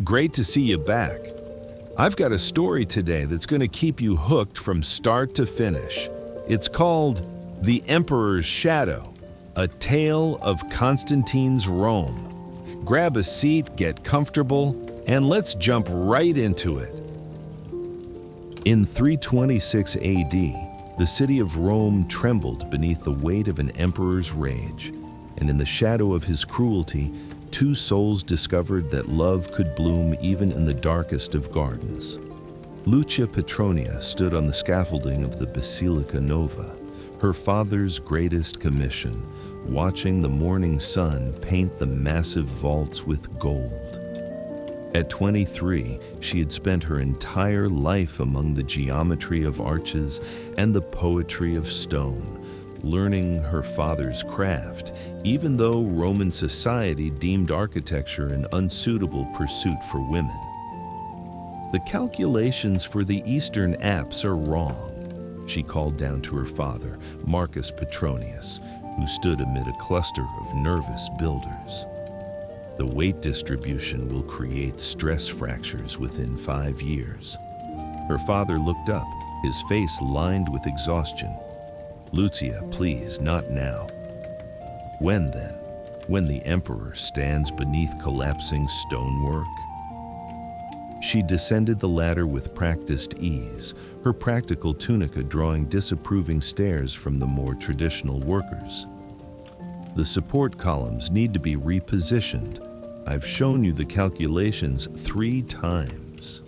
Great to see you back. I've got a story today that's going to keep you hooked from start to finish. It's called The Emperor's Shadow, a tale of Constantine's Rome. Grab a seat, get comfortable, and let's jump right into it. In 326 AD, the city of Rome trembled beneath the weight of an emperor's rage, and in the shadow of his cruelty, two souls discovered that love could bloom even in the darkest of gardens. Lucia Petronia stood on the scaffolding of the Basilica Nova, her father's greatest commission, watching the morning sun paint the massive vaults with gold. At 23, she had spent her entire life among the geometry of arches and the poetry of stone, learning her father's craft, even though Roman society deemed architecture an unsuitable pursuit for women. The calculations for the Eastern apse are wrong, she called down to her father, Marcus Petronius, who stood amid a cluster of nervous builders. The weight distribution will create stress fractures within 5 years. Her father looked up, his face lined with exhaustion. Lucia, please, not now. When then? When the emperor stands beneath collapsing stonework? She descended the ladder with practiced ease, her practical tunica drawing disapproving stares from the more traditional workers. The support columns need to be repositioned. I've shown you the calculations 3 times.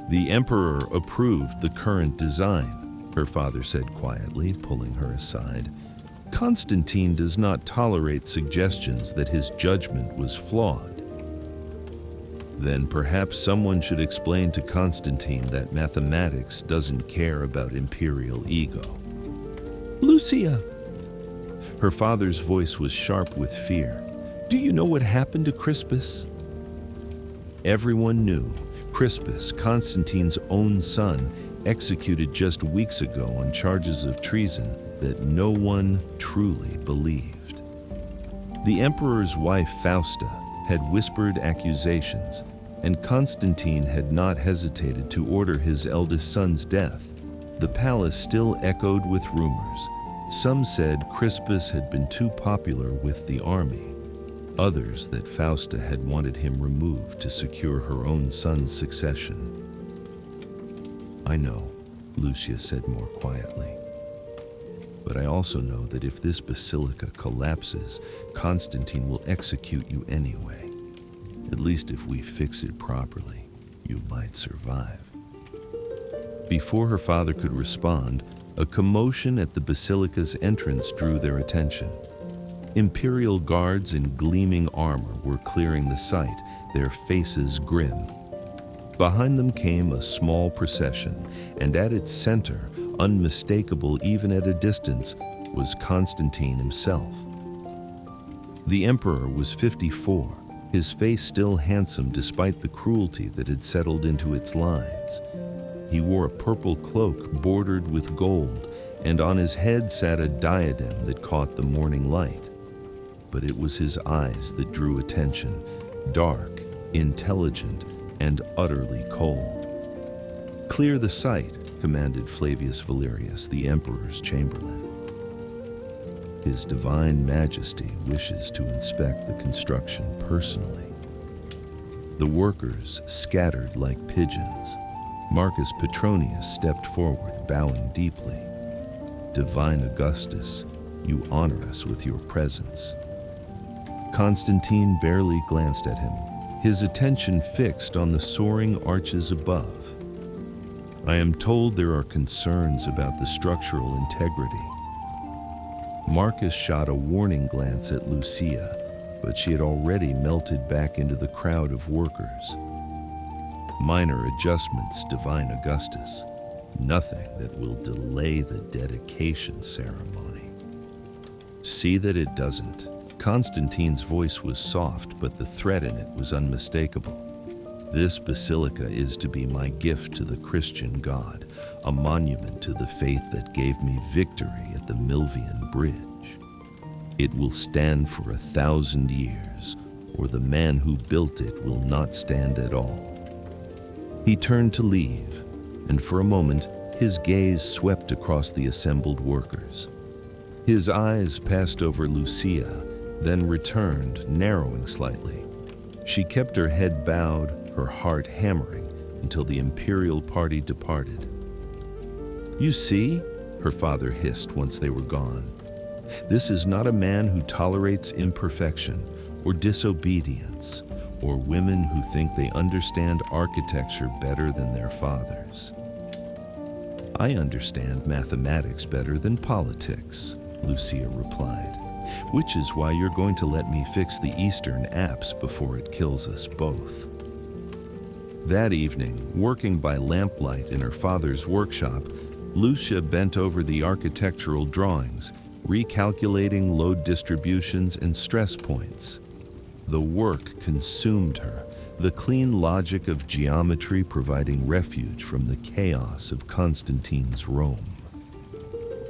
The emperor approved the current design, her father said quietly, pulling her aside. Constantine does not tolerate suggestions that his judgment was flawed. Then perhaps someone should explain to Constantine that mathematics doesn't care about imperial ego. Lucia! Her father's voice was sharp with fear. Do you know what happened to Crispus? Everyone knew. Crispus, Constantine's own son, executed just weeks ago on charges of treason that no one truly believed. The emperor's wife Fausta had whispered accusations, and Constantine had not hesitated to order his eldest son's death. The palace still echoed with rumors. Some said Crispus had been too popular with the army. Others that Fausta had wanted him removed to secure her own son's succession. I know, Lucia said more quietly. But I also know that if this basilica collapses, Constantine will execute you anyway. At least if we fix it properly, you might survive. Before her father could respond, a commotion at the basilica's entrance drew their attention. Imperial guards in gleaming armor were clearing the site, their faces grim. Behind them came a small procession, and at its center, unmistakable even at a distance, was Constantine himself. The emperor was 54, his face still handsome despite the cruelty that had settled into its lines. He wore a purple cloak bordered with gold, and on his head sat a diadem that caught the morning light. But it was his eyes that drew attention, dark, intelligent, and utterly cold. Clear the site, commanded Flavius Valerius, the emperor's chamberlain. His divine majesty wishes to inspect the construction personally. The workers scattered like pigeons. Marcus Petronius stepped forward, bowing deeply. Divine Augustus, you honor us with your presence. Constantine barely glanced at him, his attention fixed on the soaring arches above. I am told there are concerns about the structural integrity. Marcus shot a warning glance at Lucia, but she had already melted back into the crowd of workers. Minor adjustments, Divine Augustus. Nothing that will delay the dedication ceremony. See that it doesn't. Constantine's voice was soft, but the threat in it was unmistakable. This basilica is to be my gift to the Christian God, a monument to the faith that gave me victory at the Milvian Bridge. It will stand for 1,000 years, or the man who built it will not stand at all." He turned to leave, and for a moment his gaze swept across the assembled workers. His eyes passed over Lucia, then returned, narrowing slightly. She kept her head bowed, her heart hammering, until the imperial party departed. "You see," her father hissed once they were gone, "this is not a man who tolerates imperfection or disobedience, or women who think they understand architecture better than their fathers." "I understand mathematics better than politics," Lucia replied, "which is why you're going to let me fix the Eastern apse before it kills us both." That evening, working by lamplight in her father's workshop, Lucia bent over the architectural drawings, recalculating load distributions and stress points. The work consumed her, the clean logic of geometry providing refuge from the chaos of Constantine's Rome.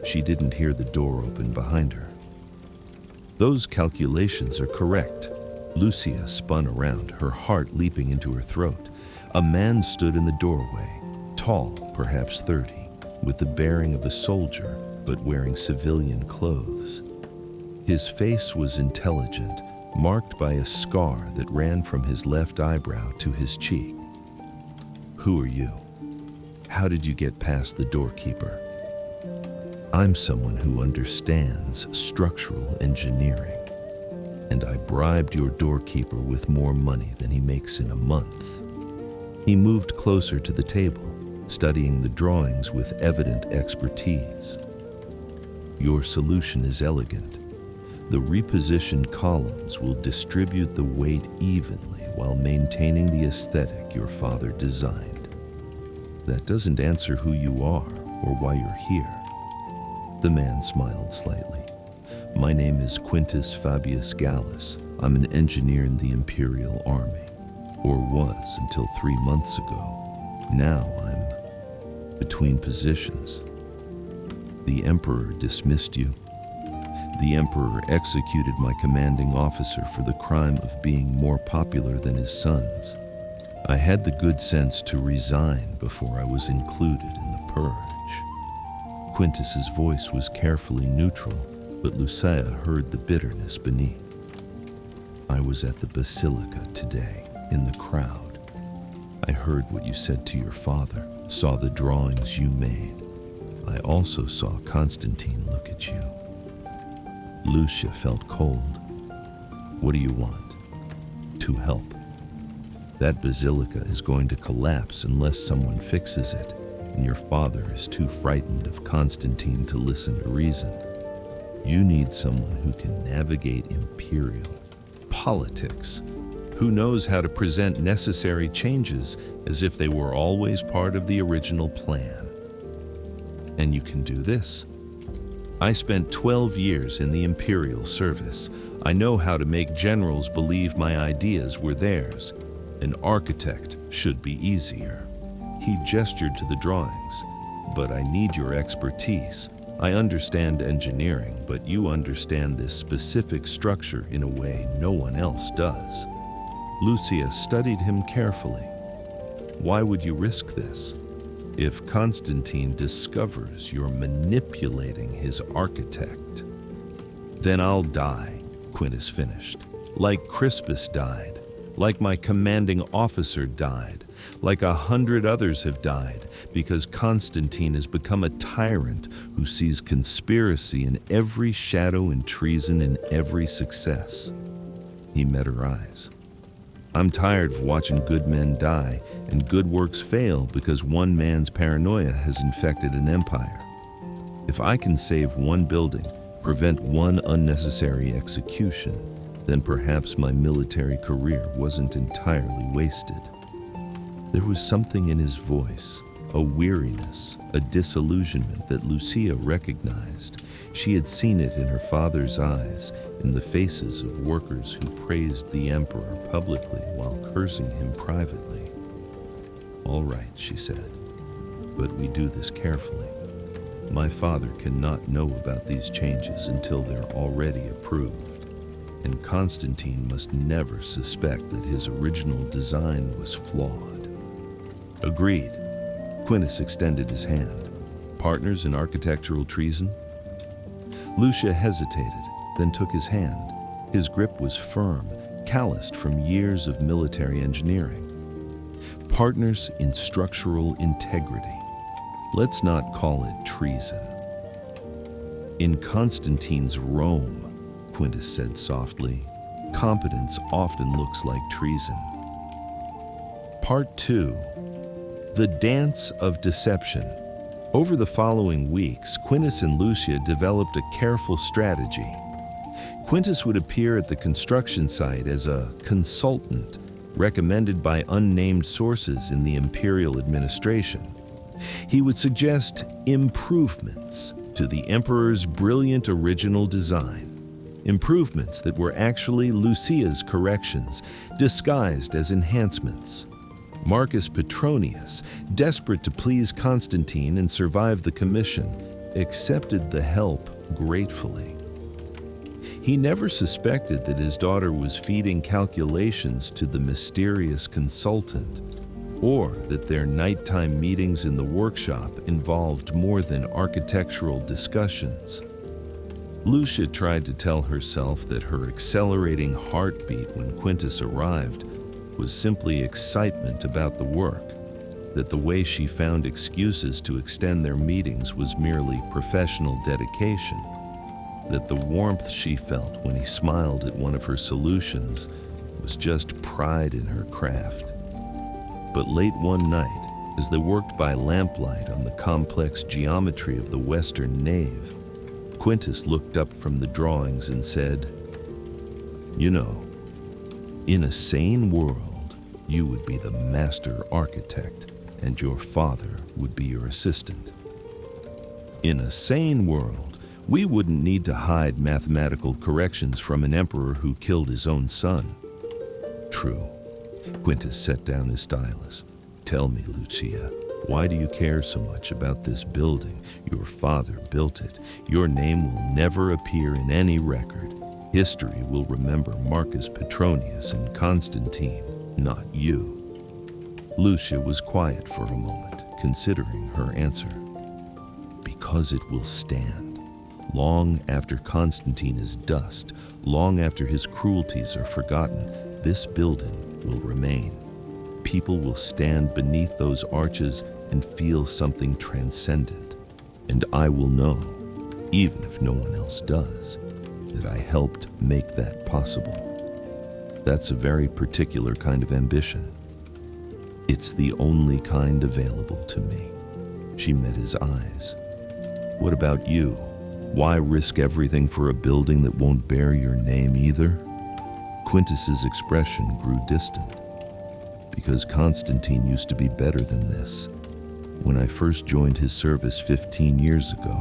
She didn't hear the door open behind her. "Those calculations are correct." Lucia spun around, her heart leaping into her throat. A man stood in the doorway, tall, perhaps 30, with the bearing of a soldier, but wearing civilian clothes. His face was intelligent, marked by a scar that ran from his left eyebrow to his cheek. "Who are you? How did you get past the doorkeeper?" "I'm someone who understands structural engineering, and I bribed your doorkeeper with more money than he makes in a month." He moved closer to the table, studying the drawings with evident expertise. "Your solution is elegant. The repositioned columns will distribute the weight evenly while maintaining the aesthetic your father designed." "That doesn't answer who you are or why you're here." The man smiled slightly. "My name is Quintus Fabius Gallus. I'm an engineer in the Imperial Army, or was until 3 months ago. Now I'm between positions." "The Emperor dismissed you." "The Emperor executed my commanding officer for the crime of being more popular than his sons. I had the good sense to resign before I was included in the purge." Quintus's voice was carefully neutral, but Lucia heard the bitterness beneath. "I was at the Basilica today, in the crowd. I heard what you said to your father, saw the drawings you made. I also saw Constantine look at you." Lucia felt cold. "What do you want?" "To help. That basilica is going to collapse unless someone fixes it, and your father is too frightened of Constantine to listen to reason. You need someone who can navigate imperial politics, who knows how to present necessary changes as if they were always part of the original plan. And you can do this. I spent 12 years in the imperial service. I know how to make generals believe my ideas were theirs. An architect should be easier." He gestured to the drawings. "But I need your expertise. I understand engineering, but you understand this specific structure in a way no one else does." Lucia studied him carefully. "Why would you risk this? If Constantine discovers you're manipulating his architect." "Then I'll die," Quintus finished. "Like Crispus died, like my commanding officer died, like 100 others have died, because Constantine has become a tyrant who sees conspiracy in every shadow and treason in every success." He met her eyes. "I'm tired of watching good men die and good works fail because one man's paranoia has infected an empire. If I can save one building, prevent one unnecessary execution, then perhaps my military career wasn't entirely wasted." There was something in his voice, a weariness, a disillusionment that Lucia recognized. She had seen it in her father's eyes, in the faces of workers who praised the emperor publicly while cursing him privately. "All right," she said, "but we do this carefully. My father cannot know about these changes until they're already approved." and Constantine must never suspect that his original design was flawed. Agreed. Quintus extended his hand. Partners in architectural treason? Lucia hesitated, then took his hand. His grip was firm, calloused from years of military engineering. Partners in structural integrity. Let's not call it treason. In Constantine's Rome, Quintus said softly, competence often looks like treason. Part 2. The Dance of Deception. Over the following weeks, Quintus and Lucia developed a careful strategy. Quintus would appear at the construction site as a consultant, recommended by unnamed sources in the imperial administration. He would suggest improvements to the emperor's brilliant original design. Improvements that were actually Lucia's corrections, disguised as enhancements. Marcus Petronius, desperate to please Constantine and survive the commission, accepted the help gratefully. He never suspected that his daughter was feeding calculations to the mysterious consultant, or that their nighttime meetings in the workshop involved more than architectural discussions. Lucia tried to tell herself that her accelerating heartbeat when Quintus arrived was simply excitement about the work, that the way she found excuses to extend their meetings was merely professional dedication, that the warmth she felt when he smiled at one of her solutions was just pride in her craft. But late one night, as they worked by lamplight on the complex geometry of the western nave, Quintus looked up from the drawings and said, "You know, in a sane world, you would be the master architect and your father would be your assistant. In a sane world, we wouldn't need to hide mathematical corrections from an emperor who killed his own son." True. Quintus set down his stylus. "Tell me, Lucia, why do you care so much about this building? Your father built it. Your name will never appear in any record. History will remember Marcus Petronius and Constantine, not you." Lucia was quiet for a moment, considering her answer. "Because it will stand. Long after Constantine is dust, long after his cruelties are forgotten, this building will remain. People will stand beneath those arches and feel something transcendent. And I will know, even if no one else does, that I helped make that possible. That's a very particular kind of ambition. It's the only kind available to me." She met his eyes. "What about you? Why risk everything for a building that won't bear your name either?" Quintus's expression grew distant. "Because Constantine used to be better than this. When I first joined his service 15 years ago,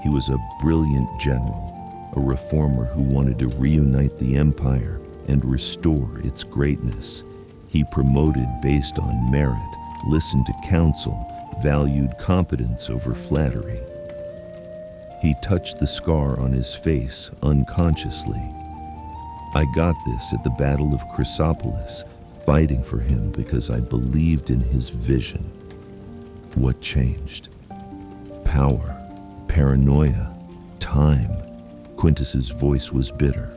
he was a brilliant general, a reformer who wanted to reunite the empire and restore its greatness. He promoted based on merit, listened to counsel, valued competence over flattery. He touched the scar on his face unconsciously. I got this at the Battle of Chrysopolis, fighting for him because I believed in his vision. What changed? Power, paranoia, time." Quintus's voice was bitter.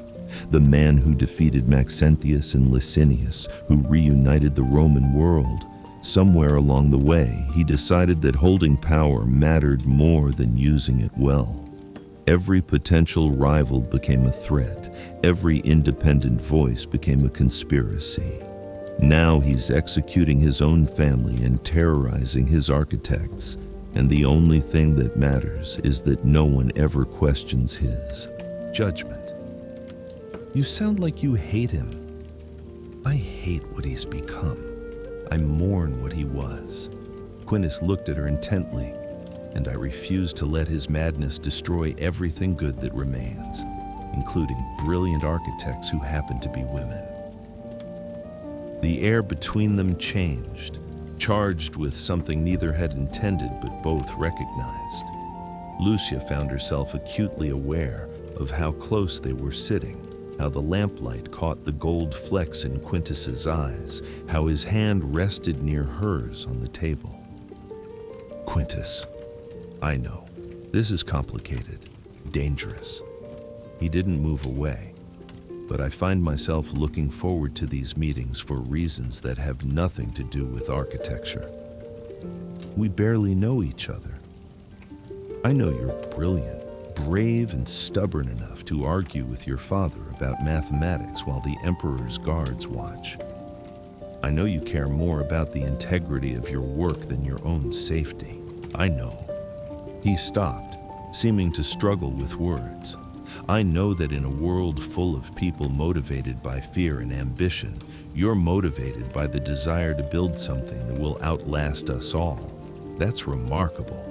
"The man who defeated Maxentius and Licinius, who reunited the Roman world. Somewhere along the way, he decided that holding power mattered more than using it well. Every potential rival became a threat. Every independent voice became a conspiracy. Now he's executing his own family and terrorizing his architects. And the only thing that matters is that no one ever questions his judgment." "You sound like you hate him." "I hate what he's become. I mourn what he was." Quintus looked at her intently. "And I refuse to let his madness destroy everything good that remains, including brilliant architects who happen to be women." The air between them changed, charged with something neither had intended but both recognized. Lucia found herself acutely aware of how close they were sitting, how the lamplight caught the gold flecks in Quintus's eyes, how his hand rested near hers on the table. Quintus, I know, this is complicated, dangerous. He didn't move away, but I find myself looking forward to these meetings for reasons that have nothing to do with architecture. We barely know each other. I know you're brilliant, brave, and stubborn enough to argue with your father about mathematics while the Emperor's guards watch. I know you care more about the integrity of your work than your own safety. I know. He stopped, seeming to struggle with words. I know that in a world full of people motivated by fear and ambition, you're motivated by the desire to build something that will outlast us all. That's remarkable.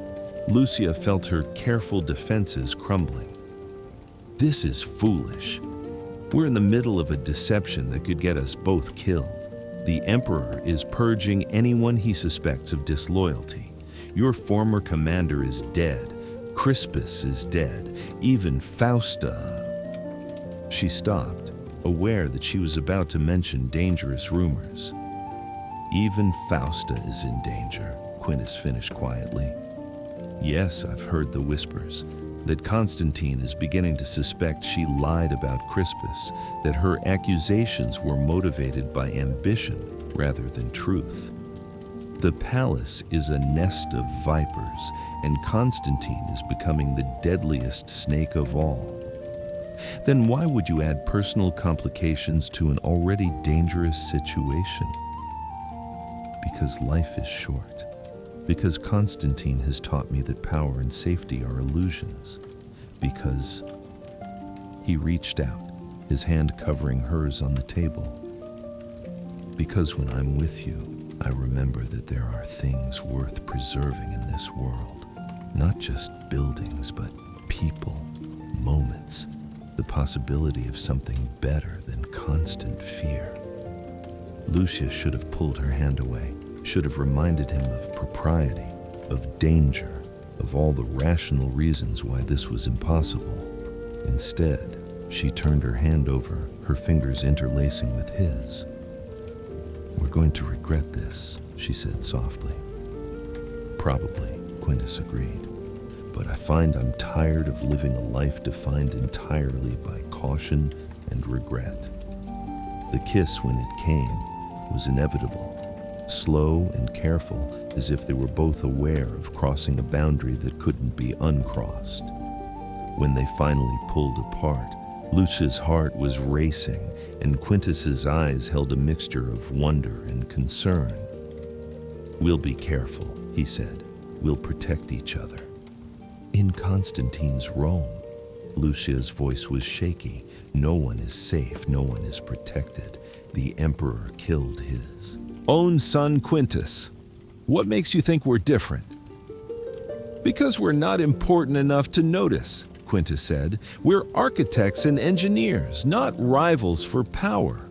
Lucia felt her careful defenses crumbling. This is foolish. We're in the middle of a deception that could get us both killed. The Emperor is purging anyone he suspects of disloyalty. Your former commander is dead. Crispus is dead. Even Fausta. She stopped, aware that she was about to mention dangerous rumors. Even Fausta is in danger, Quintus finished quietly. Yes, I've heard the whispers, that Constantine is beginning to suspect she lied about Crispus, that her accusations were motivated by ambition rather than truth. The palace is a nest of vipers, and Constantine is becoming the deadliest snake of all. Then why would you add personal complications to an already dangerous situation? Because life is short. Because Constantine has taught me that power and safety are illusions. Because he reached out, his hand covering hers on the table. Because when I'm with you, I remember that there are things worth preserving in this world. Not just buildings, but people, moments, the possibility of something better than constant fear. Lucia should have pulled her hand away, should have reminded him of propriety, of danger, of all the rational reasons why this was impossible. Instead, she turned her hand over, her fingers interlacing with his. "We're going to regret this," she said softly. "Probably," Quintus agreed. "But I find I'm tired of living a life defined entirely by caution and regret." The kiss, when it came, was inevitable, slow and careful, as if they were both aware of crossing a boundary that couldn't be uncrossed. When they finally pulled apart, Lucia's heart was racing, and Quintus's eyes held a mixture of wonder and concern. "We'll be careful," he said. "We'll protect each other." "In Constantine's Rome," Lucia's voice was shaky. "No one is safe, no one is protected. The Emperor killed his own son Quintus. What makes you think we're different?" "Because we're not important enough to notice," Quintus said. "We're architects and engineers, not rivals for power.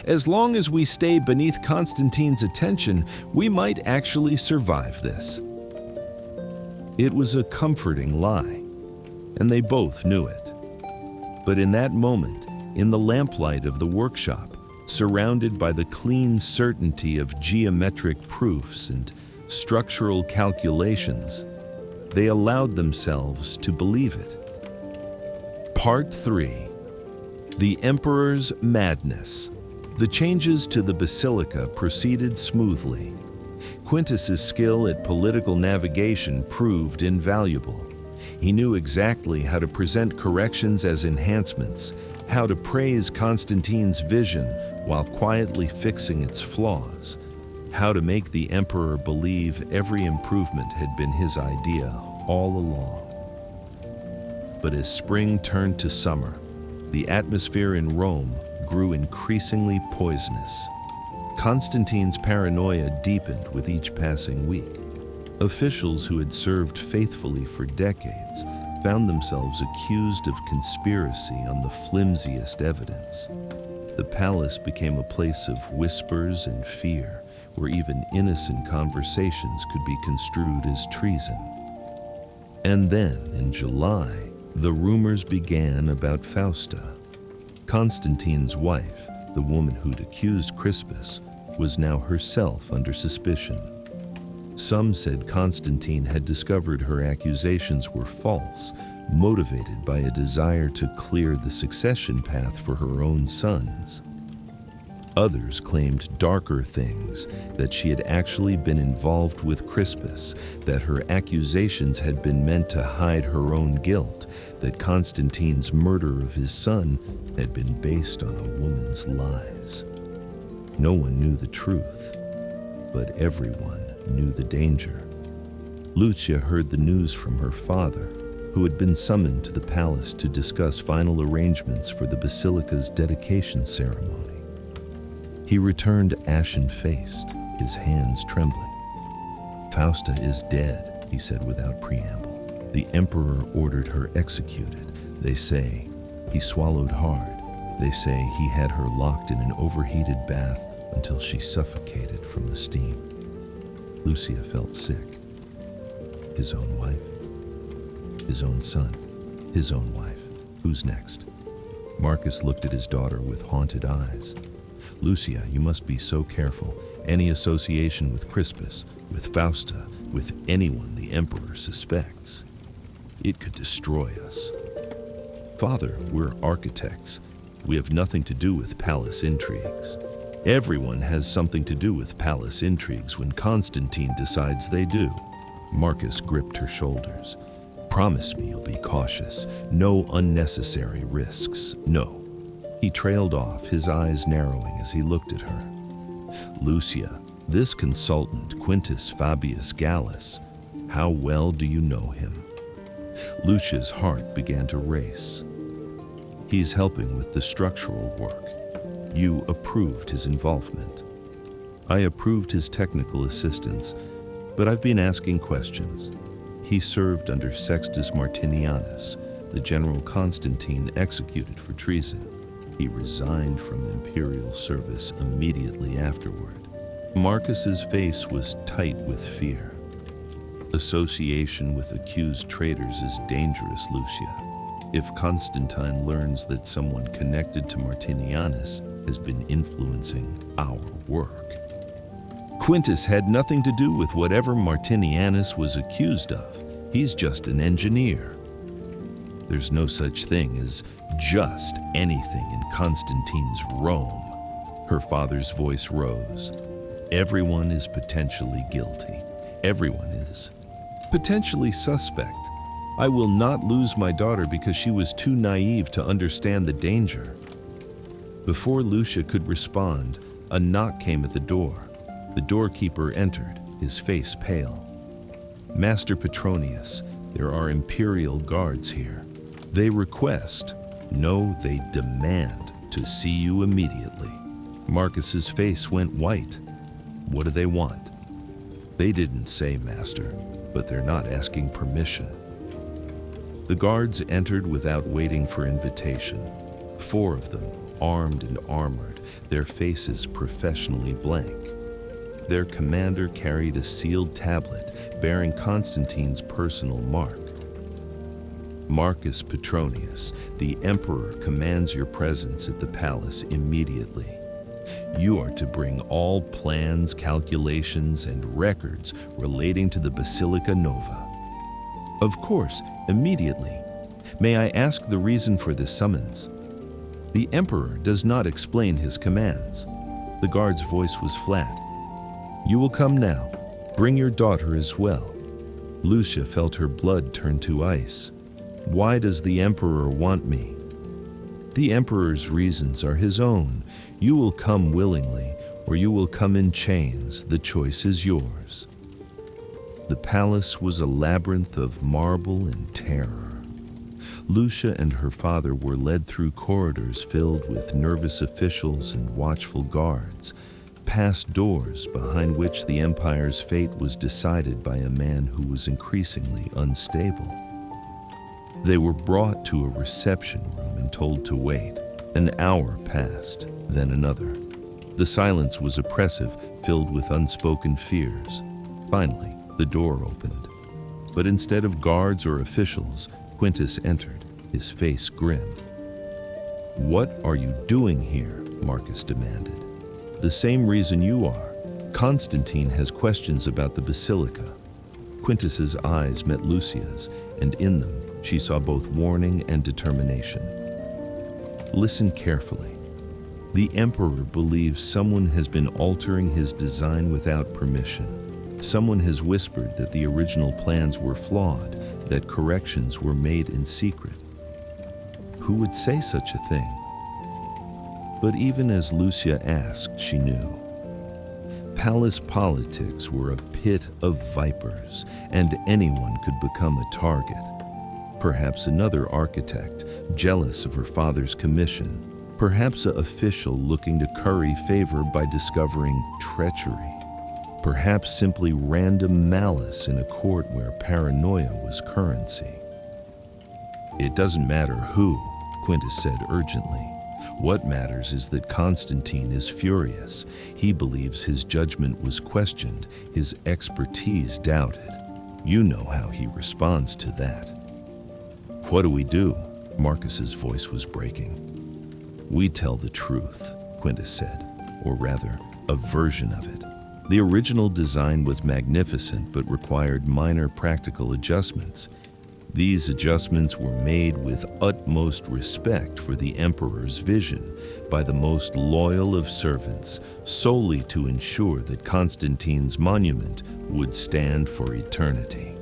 As long as we stay beneath Constantine's attention, we might actually survive this." It was a comforting lie, and they both knew it. But in that moment, in the lamplight of the workshop, surrounded by the clean certainty of geometric proofs and structural calculations, they allowed themselves to believe it. Part 3. The Emperor's Madness. The changes to the basilica proceeded smoothly. Quintus's skill at political navigation proved invaluable. He knew exactly how to present corrections as enhancements, how to praise Constantine's vision while quietly fixing its flaws, how to make the Emperor believe every improvement had been his idea all along. But as spring turned to summer, the atmosphere in Rome grew increasingly poisonous. Constantine's paranoia deepened with each passing week. Officials who had served faithfully for decades found themselves accused of conspiracy on the flimsiest evidence. The palace became a place of whispers and fear, where even innocent conversations could be construed as treason. And then, in July, the rumors began about Fausta. Constantine's wife, the woman who'd accused Crispus, was now herself under suspicion. Some said Constantine had discovered her accusations were false, motivated by a desire to clear the succession path for her own sons. Others claimed darker things, that she had actually been involved with Crispus, that her accusations had been meant to hide her own guilt, that Constantine's murder of his son had been based on a woman's lies. No one knew the truth, but everyone knew the danger. Lucia heard the news from her father, who had been summoned to the palace to discuss final arrangements for the basilica's dedication ceremony. He returned ashen-faced, his hands trembling. "Fausta is dead," he said without preamble. "The emperor ordered her executed. They say he swallowed hard. They say he had her locked in an overheated bath until she suffocated from the steam." Lucia felt sick. His own wife? His own son? His own wife? Who's next? Marcus looked at his daughter with haunted eyes. "Lucia, you must be so careful. Any association with Crispus, with Fausta, with anyone the emperor suspects, it could destroy us." "Father, we're architects. We have nothing to do with palace intrigues." "Everyone has something to do with palace intrigues when Constantine decides they do." Marcus gripped her shoulders. "Promise me you'll be cautious. No unnecessary risks. No." He trailed off, his eyes narrowing as he looked at her. "Lucia, this consultant, Quintus Fabius Gallus, how well do you know him?" Lucia's heart began to race. "He's helping with the structural work. You approved his involvement." "I approved his technical assistance, but I've been asking questions. He served under Sextus Martinianus, the General Constantine executed for treason. He resigned from imperial service immediately afterward." Marcus's face was tight with fear. "Association with accused traitors is dangerous, Lucia. If Constantine learns that someone connected to Martinianus has been influencing our work." "Quintus had nothing to do with whatever Martinianus was accused of. He's just an engineer." "There's no such thing as just anything in Constantine's Rome." Her father's voice rose. "Everyone is potentially guilty. Everyone is potentially suspect. I will not lose my daughter because she was too naive to understand the danger." Before Lucia could respond, a knock came at the door. The doorkeeper entered, his face pale. "Master Petronius, there are imperial guards here. They request, no, they demand to see you immediately." Marcus's face went white. "What do they want?" "They didn't say, Master, but they're not asking permission." The guards entered without waiting for invitation. 4 of them, armed and armored, their faces professionally blank. Their commander carried a sealed tablet bearing Constantine's personal mark. "Marcus Petronius, the emperor commands your presence at the palace immediately. You are to bring all plans, calculations, and records relating to the Basilica Nova." "Of course, immediately. May I ask the reason for this summons?" "The emperor does not explain his commands." The guard's voice was flat. "You will come now. Bring your daughter as well." Lucia felt her blood turn to ice. "Why does the emperor want me?" "The emperor's reasons are his own. You will come willingly, or you will come in chains. The choice is yours." The palace was a labyrinth of marble and terror. Lucia and her father were led through corridors filled with nervous officials and watchful guards, past doors behind which the empire's fate was decided by a man who was increasingly unstable. They were brought to a reception room and told to wait. An hour passed, then another. The silence was oppressive, filled with unspoken fears. Finally, the door opened. But instead of guards or officials, Quintus entered, his face grim. "What are you doing here?" Marcus demanded. "The same reason you are. Constantine has questions about the basilica." Quintus's eyes met Lucia's, and in them she saw both warning and determination. "Listen carefully. The Emperor believes someone has been altering his design without permission. Someone has whispered that the original plans were flawed, that corrections were made in secret. Who would say such a thing?" But even as Lucia asked, she knew. Palace politics were a pit of vipers, and anyone could become a target. Perhaps another architect, jealous of her father's commission. Perhaps an official looking to curry favor by discovering treachery. Perhaps simply random malice in a court where paranoia was currency. "It doesn't matter who," Quintus said urgently. "What matters is that Constantine is furious. He believes his judgment was questioned, his expertise doubted. You know how he responds to that." "What do we do?" Marcus's voice was breaking. "We tell the truth," Quintus said, or rather, a version of it. The original design was magnificent but required minor practical adjustments. These adjustments were made with utmost respect for the Emperor's vision by the most loyal of servants, solely to ensure that Constantine's monument would stand for eternity.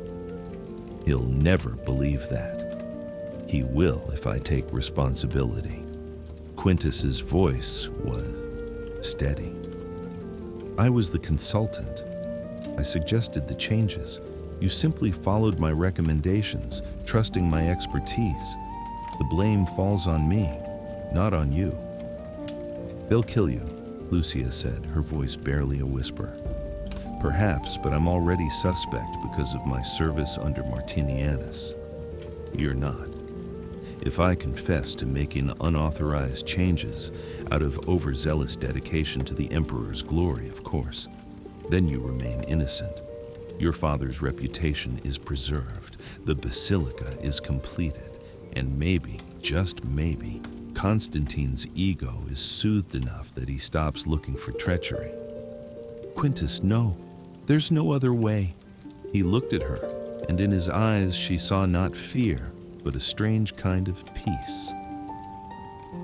He'll never believe that. He will if I take responsibility. Quintus's voice was steady. "I was the consultant. I suggested the changes. You simply followed my recommendations, trusting my expertise. The blame falls on me, not on you." "They'll kill you," Lucia said, her voice barely a whisper. "Perhaps, but I'm already suspect because of my service under Martinianus. You're not. If I confess to making unauthorized changes out of overzealous dedication to the Emperor's glory, of course, then you remain innocent. Your father's reputation is preserved, the basilica is completed, and maybe, just maybe, Constantine's ego is soothed enough that he stops looking for treachery." "Quintus, no. There's no other way." He looked at her, and in his eyes she saw not fear, but a strange kind of peace.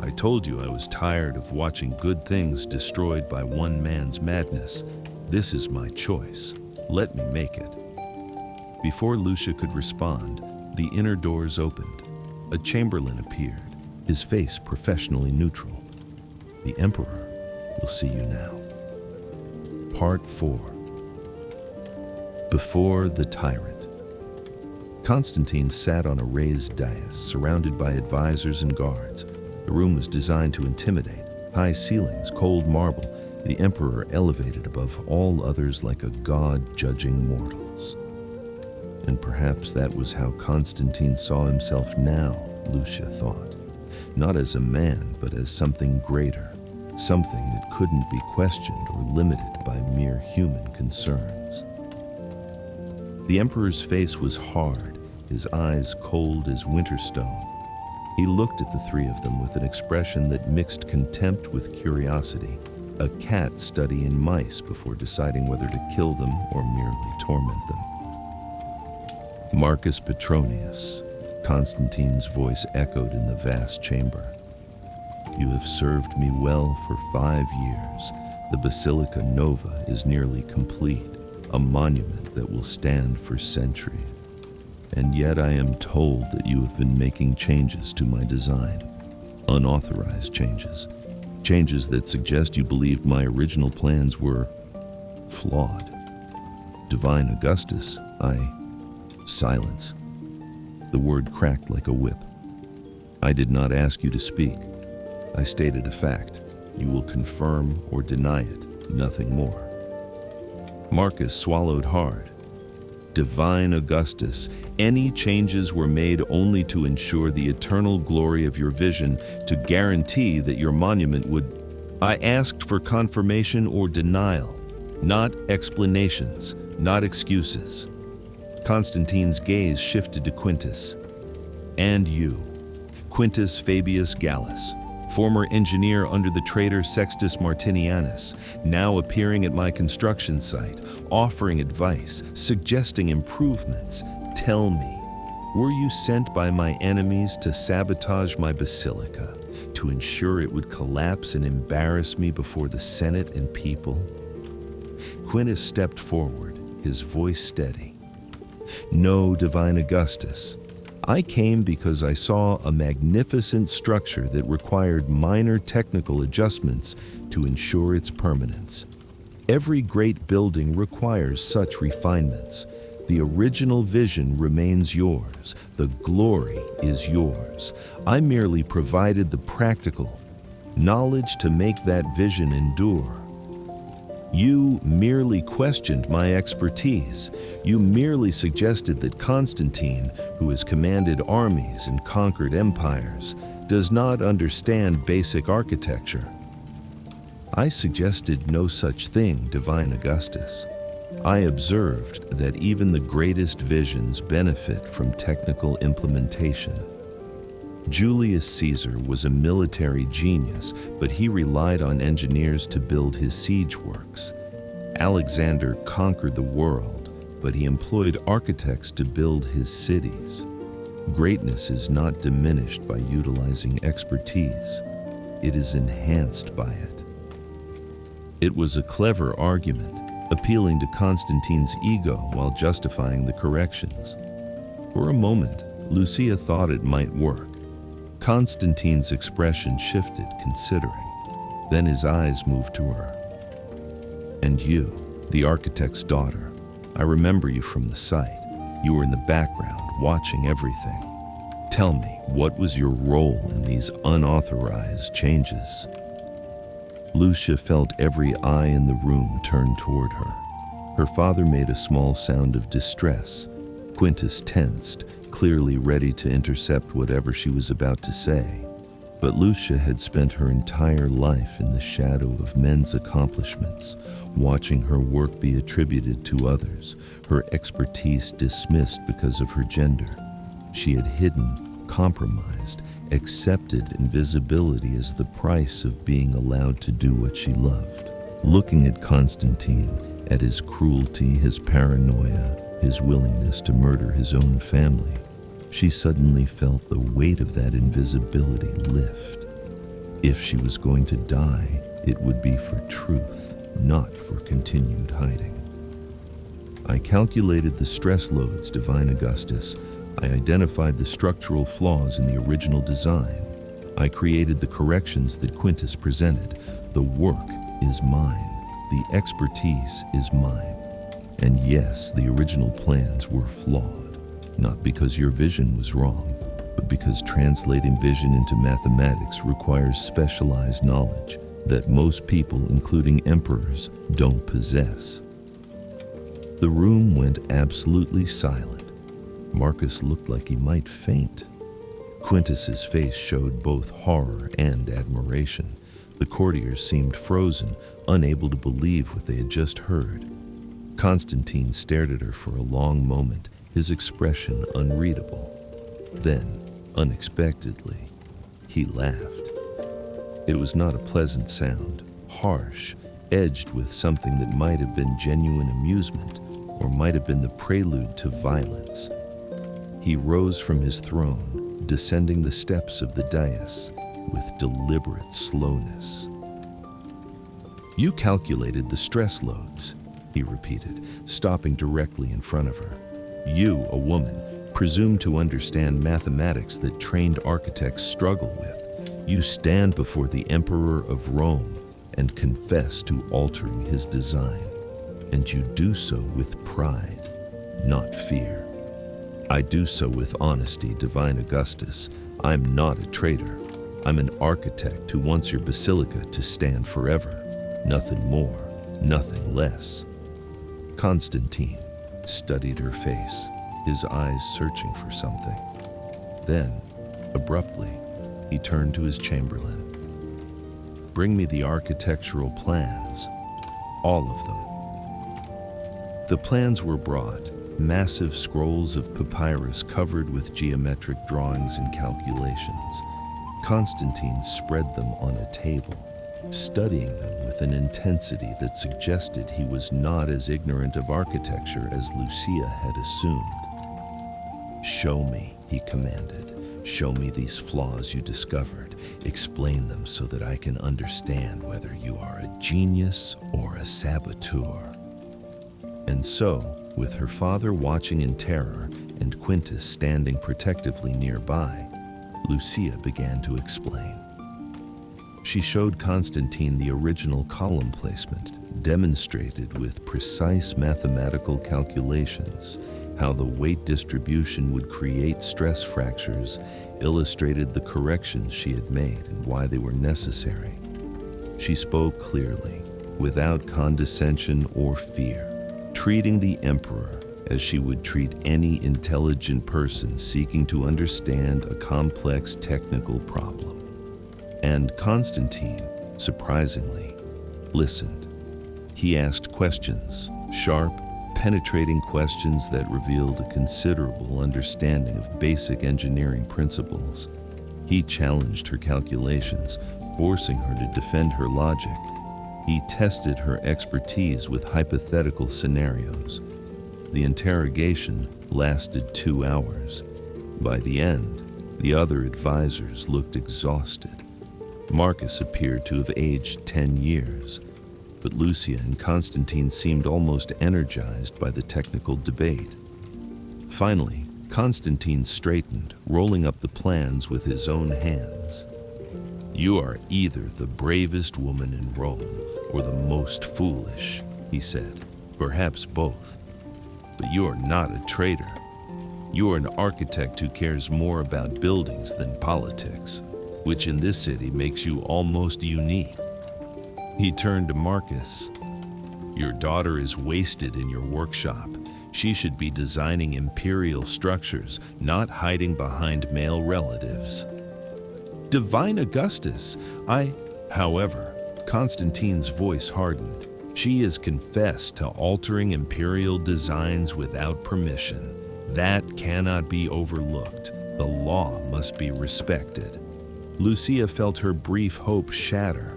"I told you I was tired of watching good things destroyed by one man's madness. This is my choice. Let me make it." Before Lucia could respond, the inner doors opened. A chamberlain appeared, his face professionally neutral. "The Emperor will see you now." Part 4. Before the Tyrant. Constantine sat on a raised dais, surrounded by advisors and guards. The room was designed to intimidate. High ceilings, cold marble, the Emperor elevated above all others like a god judging mortals. And perhaps that was how Constantine saw himself now, Lucia thought. Not as a man, but as something greater, something that couldn't be questioned or limited by mere human concerns. The Emperor's face was hard, his eyes cold as winter stone. He looked at the three of them with an expression that mixed contempt with curiosity, a cat studying mice before deciding whether to kill them or merely torment them. "Marcus Petronius," Constantine's voice echoed in the vast chamber. "You have served me well for 5 years. The Basilica Nova is nearly complete, a monument that will stand for centuries. And yet I am told that you have been making changes to my design, unauthorized changes, changes that suggest you believed my original plans were flawed. Divine Augustus, Silence. The word cracked like a whip. "I did not ask you to speak. I stated a fact. You will confirm or deny it, nothing more." Marcus swallowed hard. "Divine Augustus, any changes were made only to ensure the eternal glory of your vision, to guarantee that your monument would... I asked for confirmation or denial, not explanations, not excuses." Constantine's gaze shifted to Quintus. "And you, Quintus Fabius Gallus, former engineer under the traitor Sextus Martinianus, now appearing at my construction site, offering advice, suggesting improvements. Tell me, were you sent by my enemies to sabotage my basilica, to ensure it would collapse and embarrass me before the Senate and people? Quintus stepped forward, his voice steady. No, Divine Augustus. I came because I saw a magnificent structure that required minor technical adjustments to ensure its permanence. Every great building requires such refinements. The original vision remains yours. The glory is yours. I merely provided the practical knowledge to make that vision endure. You merely questioned my expertise. You merely suggested that Constantine, who has commanded armies and conquered empires, does not understand basic architecture. I suggested no such thing, Divine Augustus. I observed that even the greatest visions benefit from technical implementation. Julius Caesar was a military genius, but he relied on engineers to build his siege works. Alexander conquered the world, but he employed architects to build his cities. Greatness is not diminished by utilizing expertise. It is enhanced by it. It was a clever argument, appealing to Constantine's ego while justifying the corrections. For a moment, Lucia thought it might work. Constantine's expression shifted, considering. Then his eyes moved to her. And you, the architect's daughter, I remember you from the site. You were in the background, watching everything. Tell me, what was your role in these unauthorized changes? Lucia felt every eye in the room turn toward her. Her father made a small sound of distress. Quintus tensed, clearly ready to intercept whatever she was about to say. But Lucia had spent her entire life in the shadow of men's accomplishments, watching her work be attributed to others, her expertise dismissed because of her gender. She had hidden, compromised, accepted invisibility as the price of being allowed to do what she loved. Looking at Constantine, at his cruelty, his paranoia, his willingness to murder his own family, she suddenly felt the weight of that invisibility lift. If she was going to die, it would be for truth, not for continued hiding. I calculated the stress loads, Divine Augustus. I identified the structural flaws in the original design. I created the corrections that Quintus presented. The work is mine. The expertise is mine. And yes, the original plans were flawed. Not because your vision was wrong, but because translating vision into mathematics requires specialized knowledge that most people, including emperors, don't possess. The room went absolutely silent. Marcus looked like he might faint. Quintus's face showed both horror and admiration. The courtiers seemed frozen, unable to believe what they had just heard. Constantine stared at her for a long moment, his expression unreadable. Then, unexpectedly, he laughed. It was not a pleasant sound, harsh, edged with something that might have been genuine amusement or might have been the prelude to violence. He rose from his throne, descending the steps of the dais with deliberate slowness. You calculated the stress loads, he repeated, stopping directly in front of her. You, a woman, presume to understand mathematics that trained architects struggle with. You stand before the Emperor of Rome and confess to altering his design. And you do so with pride, not fear. I do so with honesty, Divine Augustus. I'm not a traitor. I'm an architect who wants your basilica to stand forever. Nothing more, nothing less. Constantine studied her face, his eyes searching for something. Then, abruptly, he turned to his chamberlain. Bring me the architectural plans, all of them. The plans were brought, massive scrolls of papyrus covered with geometric drawings and calculations. Constantine spread them on a table, studying them with an intensity that suggested he was not as ignorant of architecture as Lucia had assumed. "Show me," he commanded. "Show me these flaws you discovered. Explain them so that I can understand whether you are a genius or a saboteur." And so, with her father watching in terror and Quintus standing protectively nearby, Lucia began to explain. She showed Constantine the original column placement, demonstrated with precise mathematical calculations how the weight distribution would create stress fractures, illustrated the corrections she had made and why they were necessary. She spoke clearly, without condescension or fear, treating the emperor as she would treat any intelligent person seeking to understand a complex technical problem. And Constantine, surprisingly, listened. He asked questions, sharp, penetrating questions that revealed a considerable understanding of basic engineering principles. He challenged her calculations, forcing her to defend her logic. He tested her expertise with hypothetical scenarios. The interrogation lasted 2 hours. By the end, the other advisors looked exhausted. Marcus appeared to have aged 10 years, but Lucia and Constantine seemed almost energized by the technical debate. Finally, Constantine straightened, rolling up the plans with his own hands. "You are either the bravest woman in Rome or the most foolish," he said. "Perhaps both. But you are not a traitor. You are an architect who cares more about buildings than politics, which in this city makes you almost unique." He turned to Marcus. "Your daughter is wasted in your workshop. She should be designing imperial structures, not hiding behind male relatives." "Divine Augustus, However, Constantine's voice hardened. "She has confessed to altering imperial designs without permission. That cannot be overlooked. The law must be respected." Lucia felt her brief hope shatter.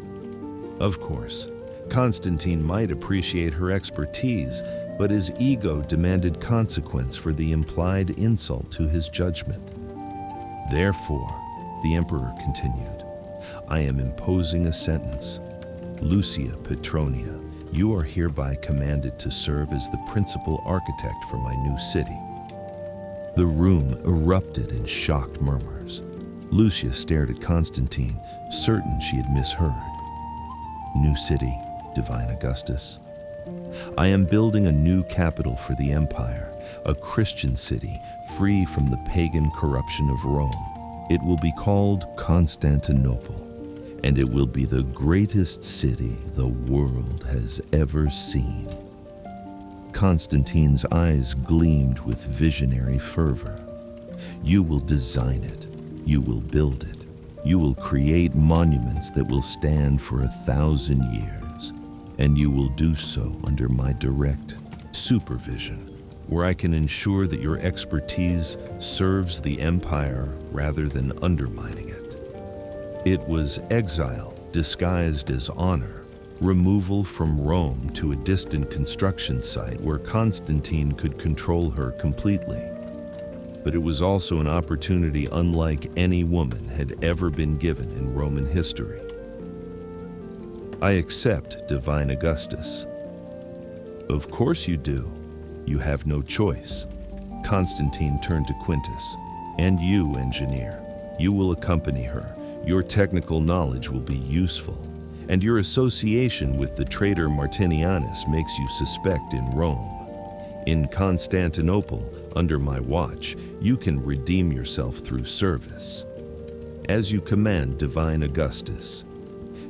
Of course, Constantine might appreciate her expertise, but his ego demanded consequence for the implied insult to his judgment. "Therefore," the emperor continued, "I am imposing a sentence. Lucia Petronia, you are hereby commanded to serve as the principal architect for my new city." The room erupted in shocked murmurs. Lucia stared at Constantine, certain she had misheard. "New city, Divine Augustus. I am building a new capital for the empire, a Christian city free from the pagan corruption of Rome. It will be called Constantinople, and it will be the greatest city the world has ever seen." Constantine's eyes gleamed with visionary fervor. "You will design it. You will build it. You will create monuments that will stand for 1,000 years, and you will do so under my direct supervision, where I can ensure that your expertise serves the empire rather than undermining it." It was exile disguised as honor, removal from Rome to a distant construction site where Constantine could control her completely. But it was also an opportunity unlike any woman had ever been given in Roman history. "I accept, Divine Augustus." "Of course you do. You have no choice." Constantine turned to Quintus. "And you, engineer, you will accompany her. Your technical knowledge will be useful, and your association with the traitor Martinianus makes you suspect in Rome. In Constantinople, under my watch, you can redeem yourself through service. As you command, Divine Augustus.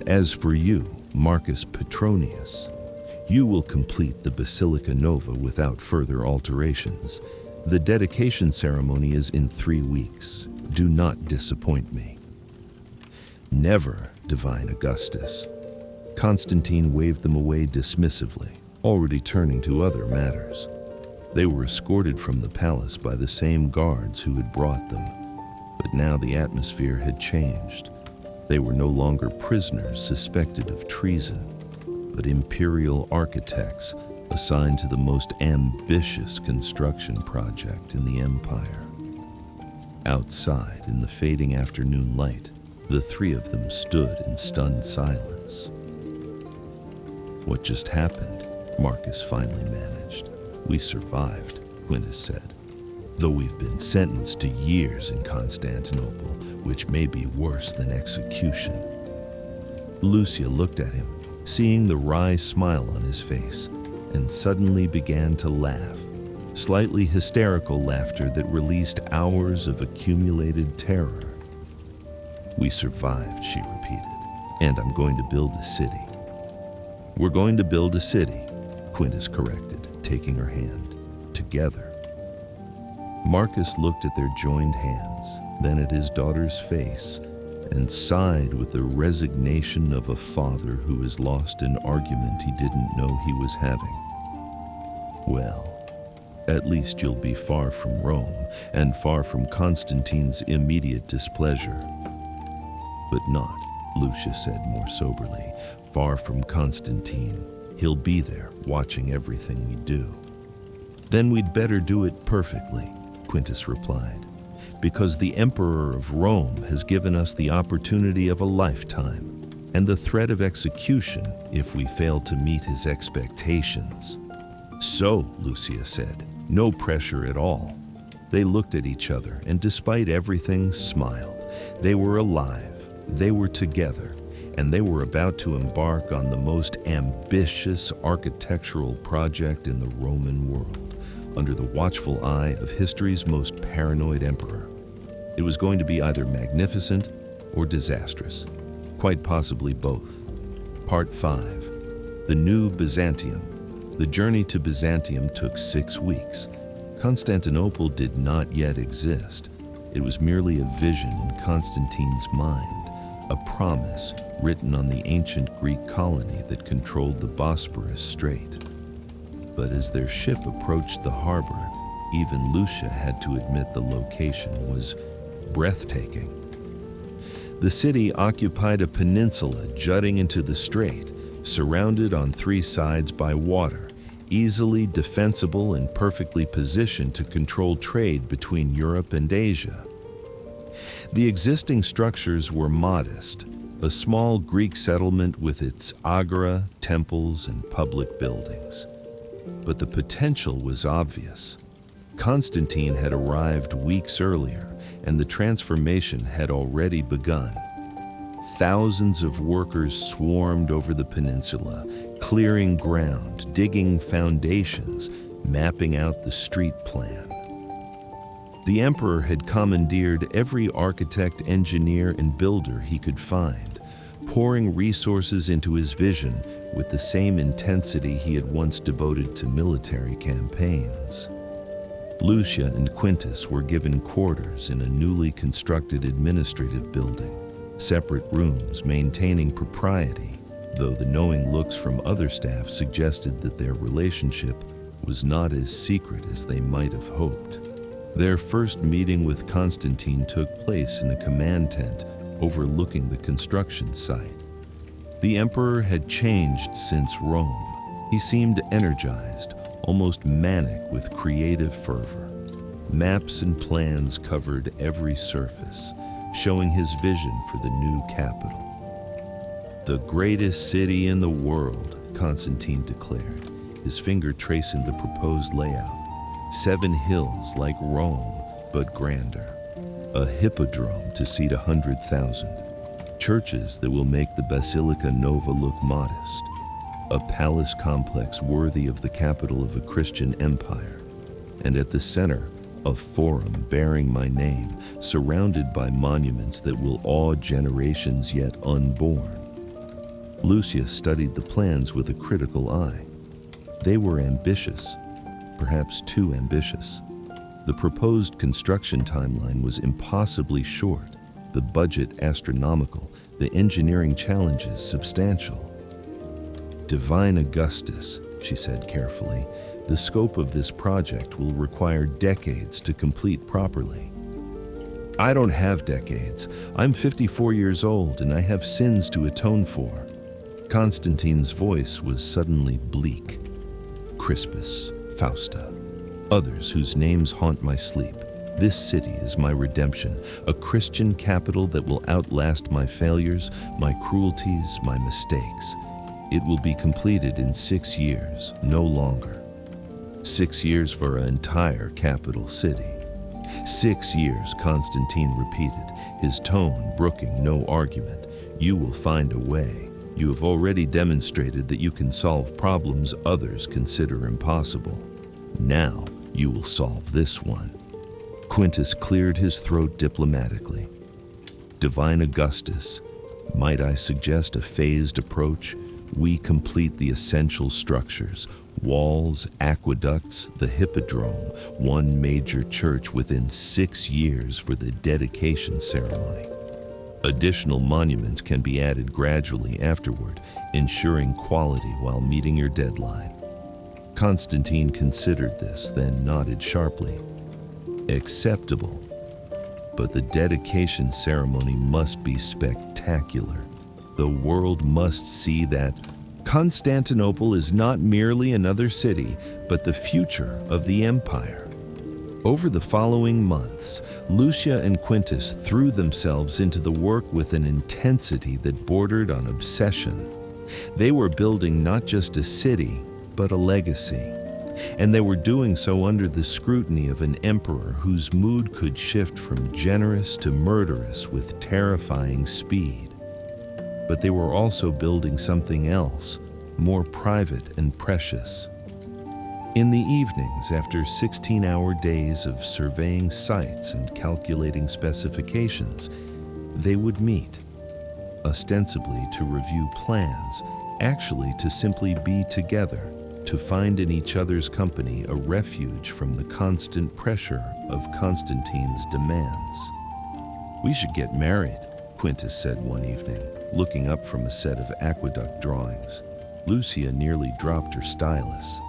As for you, Marcus Petronius, you will complete the Basilica Nova without further alterations. The dedication ceremony is in 3 weeks. Do not disappoint me." "Never, Divine Augustus." Constantine waved them away dismissively, already turning to other matters. They were escorted from the palace by the same guards who had brought them, but But now the atmosphere had changed. They were no longer prisoners suspected of treason, but imperial architects assigned to the most ambitious construction project in the empire. Outside, in the fading afternoon light, the three of them stood in stunned silence. "What just happened?" Marcus finally managed. "We survived," Quintus said. "Though we've been sentenced to years in Constantinople, which may be worse than execution." Lucia looked at him, seeing the wry smile on his face, and suddenly began to laugh, slightly hysterical laughter that released hours of accumulated terror. "We survived," she repeated, "and I'm going to build a city." "We're going to build a city," Quintus corrected, taking her hand. "Together." Marcus looked at their joined hands, then at his daughter's face, and sighed with the resignation of a father who has lost an argument he didn't know he was having. "Well, at least you'll be far from Rome and far from Constantine's immediate displeasure." "But not," Lucia said more soberly, "far from Constantine. He'll be there, watching everything we do." "Then we'd better do it perfectly," Quintus replied, "because the Emperor of Rome has given us the opportunity of a lifetime and the threat of execution if we fail to meet his expectations." "So," Lucia said, "no pressure at all." They looked at each other and, despite everything, smiled. They were alive, they were together, and they were about to embark on the most ambitious architectural project in the Roman world, under the watchful eye of history's most paranoid emperor. It was going to be either magnificent or disastrous, quite possibly both. Part 5. The New Byzantium. The journey to Byzantium took 6 weeks. Constantinople did not yet exist. It was merely a vision in Constantine's mind, a promise written on the ancient Greek colony that controlled the Bosporus Strait. But as their ship approached the harbor, even Lucia had to admit the location was breathtaking. The city occupied a peninsula jutting into the strait, surrounded on 3 sides by water, easily defensible and perfectly positioned to control trade between Europe and Asia. The existing structures were modest, a small Greek settlement with its agora, temples, and public buildings. But the potential was obvious. Constantine had arrived weeks earlier, and the transformation had already begun. Thousands of workers swarmed over the peninsula, clearing ground, digging foundations, mapping out the street plan. The emperor had commandeered every architect, engineer, and builder he could find, pouring resources into his vision with the same intensity he had once devoted to military campaigns. Lucia and Quintus were given quarters in a newly constructed administrative building, separate rooms maintaining propriety, though the knowing looks from other staff suggested that their relationship was not as secret as they might have hoped. Their first meeting with Constantine took place in a command tent overlooking the construction site. The emperor had changed since Rome. He seemed energized, almost manic with creative fervor. Maps and plans covered every surface, showing his vision for the new capital. "The greatest city in the world," Constantine declared, his finger tracing the proposed layout. 7 hills like Rome, but grander. A hippodrome to seat 100,000. Churches that will make the Basilica Nova look modest. A palace complex worthy of the capital of a Christian empire. And at the center, a forum bearing my name, surrounded by monuments that will awe generations yet unborn. Lucia studied the plans with a critical eye. They were ambitious, perhaps too ambitious. The proposed construction timeline was impossibly short, the budget astronomical, the engineering challenges substantial. "Divine Augustus," she said carefully, "the scope of this project will require decades to complete properly." I don't have decades. I'm 54 years old and I have sins to atone for. Constantine's voice was suddenly bleak. Crispus, Fausta, others whose names haunt my sleep. This city is my redemption, a Christian capital that will outlast my failures, my cruelties, my mistakes. It will be completed in 6 years, no longer. 6 years for an entire capital city. 6 years, Constantine repeated, his tone brooking no argument. You will find a way. You have already demonstrated that you can solve problems others consider impossible. Now you will solve this one. Quintus cleared his throat diplomatically. Divine Augustus, might I suggest a phased approach? We complete the essential structures, walls, aqueducts, the hippodrome, one major church within 6 years for the dedication ceremony. Additional monuments can be added gradually afterward, ensuring quality while meeting your deadline. Constantine considered this, then nodded sharply. Acceptable, but the dedication ceremony must be spectacular. The world must see that Constantinople is not merely another city, but the future of the empire. Over the following months, Lucia and Quintus threw themselves into the work with an intensity that bordered on obsession. They were building not just a city, but a legacy. And they were doing so under the scrutiny of an emperor whose mood could shift from generous to murderous with terrifying speed. But they were also building something else, more private and precious. In the evenings, after 16-hour days of surveying sites and calculating specifications, they would meet, ostensibly to review plans, actually to simply be together, to find in each other's company a refuge from the constant pressure of Constantine's demands. "We should get married," Quintus said one evening, looking up from a set of aqueduct drawings. Lucia nearly dropped her stylus.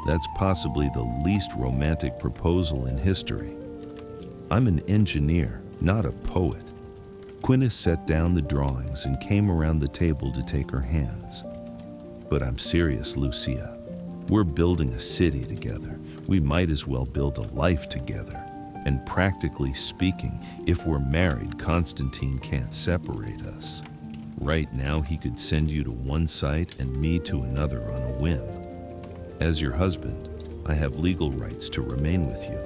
"That's possibly the least romantic proposal in history. I'm an engineer, not a poet." Quintus set down the drawings and came around the table to take her hands. "But I'm serious, Lucia. We're building a city together. We might as well build a life together. And practically speaking, if we're married, Constantine can't separate us. Right now, he could send you to one site and me to another on a whim. As your husband, I have legal rights to remain with you.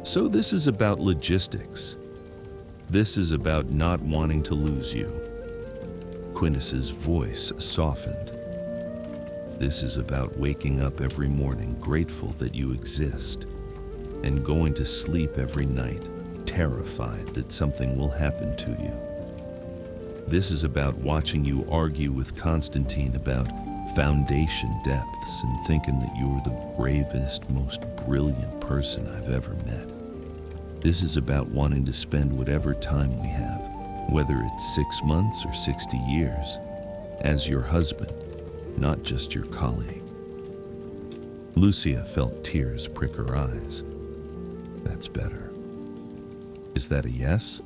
So this is about logistics. This is about not wanting to lose you." Quintus's voice softened. "This is about waking up every morning grateful that you exist, and going to sleep every night terrified that something will happen to you. This is about watching you argue with Constantine about foundation depths and thinking that you're the bravest, most brilliant person I've ever met. This is about wanting to spend whatever time we have, whether it's 6 months or 60 years, as your husband, not just your colleague." Lucia felt tears prick her eyes. "That's better. Is that a yes?"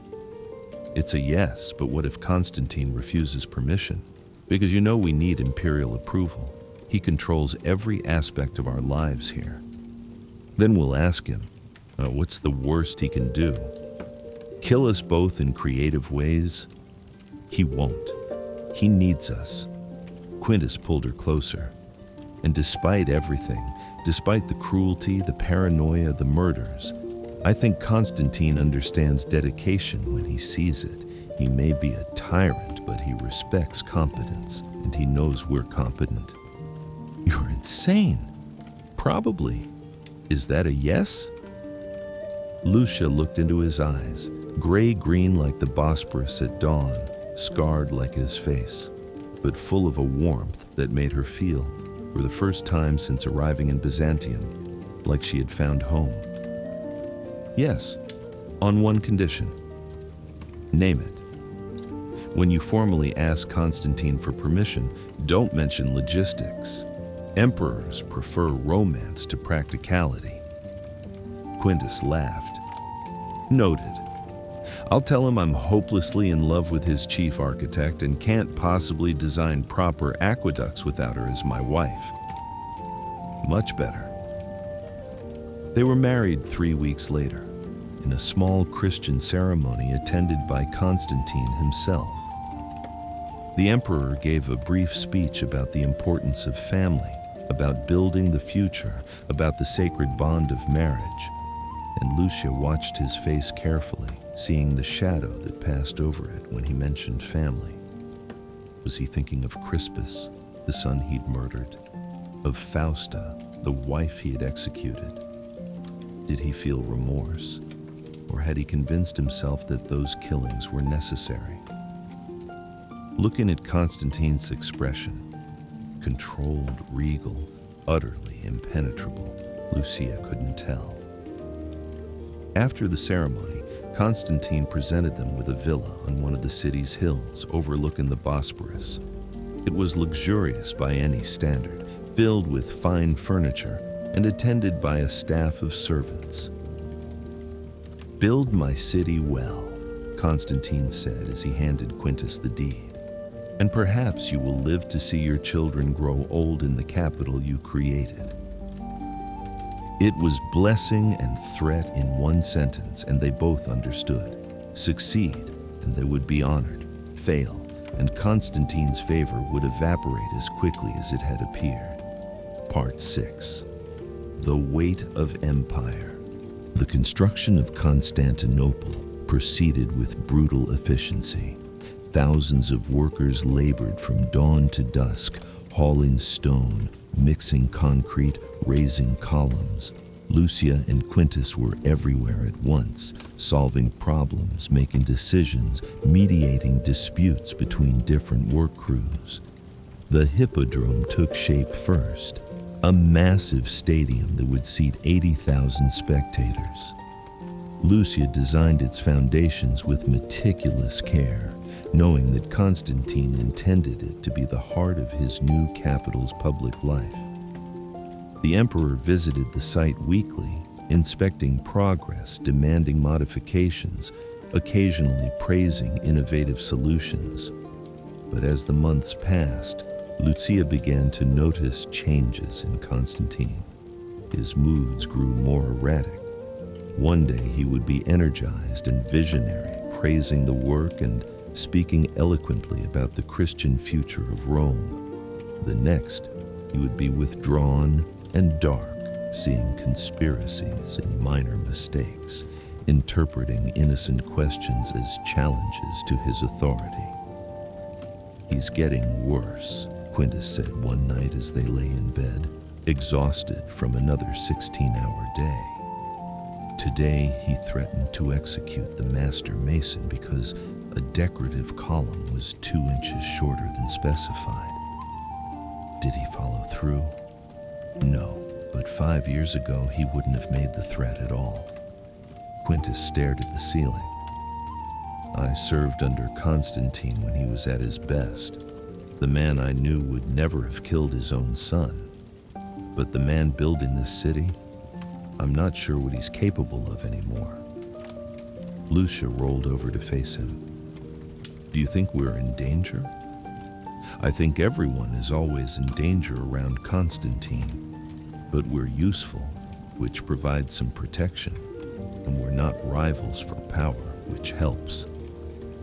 "It's a yes, but what if Constantine refuses permission? Because you know we need imperial approval. He controls every aspect of our lives here. Then we'll ask him, what's the worst he can do? Kill us both in creative ways? He won't. He needs us." Quintus pulled her closer. "And despite everything, despite the cruelty, the paranoia, the murders, I think Constantine understands dedication when he sees it. He may be a tyrant, but he respects competence, and he knows we're competent." "You're insane." "Probably. Is that a yes?" Lucia looked into his eyes, gray-green like the Bosporus at dawn, scarred like his face, but full of a warmth that made her feel, for the first time since arriving in Byzantium, like she had found home. "Yes, on one condition." "Name it." "When you formally ask Constantine for permission, don't mention logistics. Emperors prefer romance to practicality." Quintus laughed. "Noted. I'll tell him I'm hopelessly in love with his chief architect and can't possibly design proper aqueducts without her as my wife. Much better. They were married 3 weeks later, in a small Christian ceremony attended by Constantine himself. The emperor gave a brief speech about the importance of family, about building the future, about the sacred bond of marriage, and Lucia watched his face carefully, seeing the shadow that passed over it when he mentioned family. Was he thinking of Crispus, the son he'd murdered? Of Fausta, the wife he had executed? Did he feel remorse? Or had he convinced himself that those killings were necessary? Looking at Constantine's expression, controlled, regal, utterly impenetrable, Lucia couldn't tell. After the ceremony, Constantine presented them with a villa on one of the city's hills overlooking the Bosporus. It was luxurious by any standard, filled with fine furniture and attended by a staff of servants. "Build my city well," Constantine said as he handed Quintus the deed, "and perhaps you will live to see your children grow old in the capital you created." It was blessing and threat in one sentence, and they both understood. Succeed, and they would be honored. Fail, and Constantine's favor would evaporate as quickly as it had appeared. Part 6. The Weight of Empire. The construction of Constantinople proceeded with brutal efficiency. Thousands of workers labored from dawn to dusk, hauling stone, mixing concrete, raising columns. Lucia and Quintus were everywhere at once, solving problems, making decisions, mediating disputes between different work crews. The Hippodrome took shape first, a massive stadium that would seat 80,000 spectators. Lucia designed its foundations with meticulous care, knowing that Constantine intended it to be the heart of his new capital's public life. The emperor visited the site weekly, inspecting progress, demanding modifications, occasionally praising innovative solutions. But as the months passed, Lucia began to notice changes in Constantine. His moods grew more erratic. One day he would be energized and visionary, praising the work and speaking eloquently about the Christian future of Rome. The next, he would be withdrawn and dark, seeing conspiracies and minor mistakes, interpreting innocent questions as challenges to his authority. "He's getting worse," Quintus said one night as they lay in bed, exhausted from another 16-hour day. Today, he threatened to execute the master mason because a decorative column was 2 inches shorter than specified. Did he follow through? No, but 5 years ago, he wouldn't have made the threat at all. Quintus stared at the ceiling. "I served under Constantine when he was at his best. The man I knew would never have killed his own son. But the man building this city, I'm not sure what he's capable of anymore." Lucia rolled over to face him. "Do you think we're in danger?" "I think everyone is always in danger around Constantine. But we're useful, which provides some protection. And we're not rivals for power, which helps.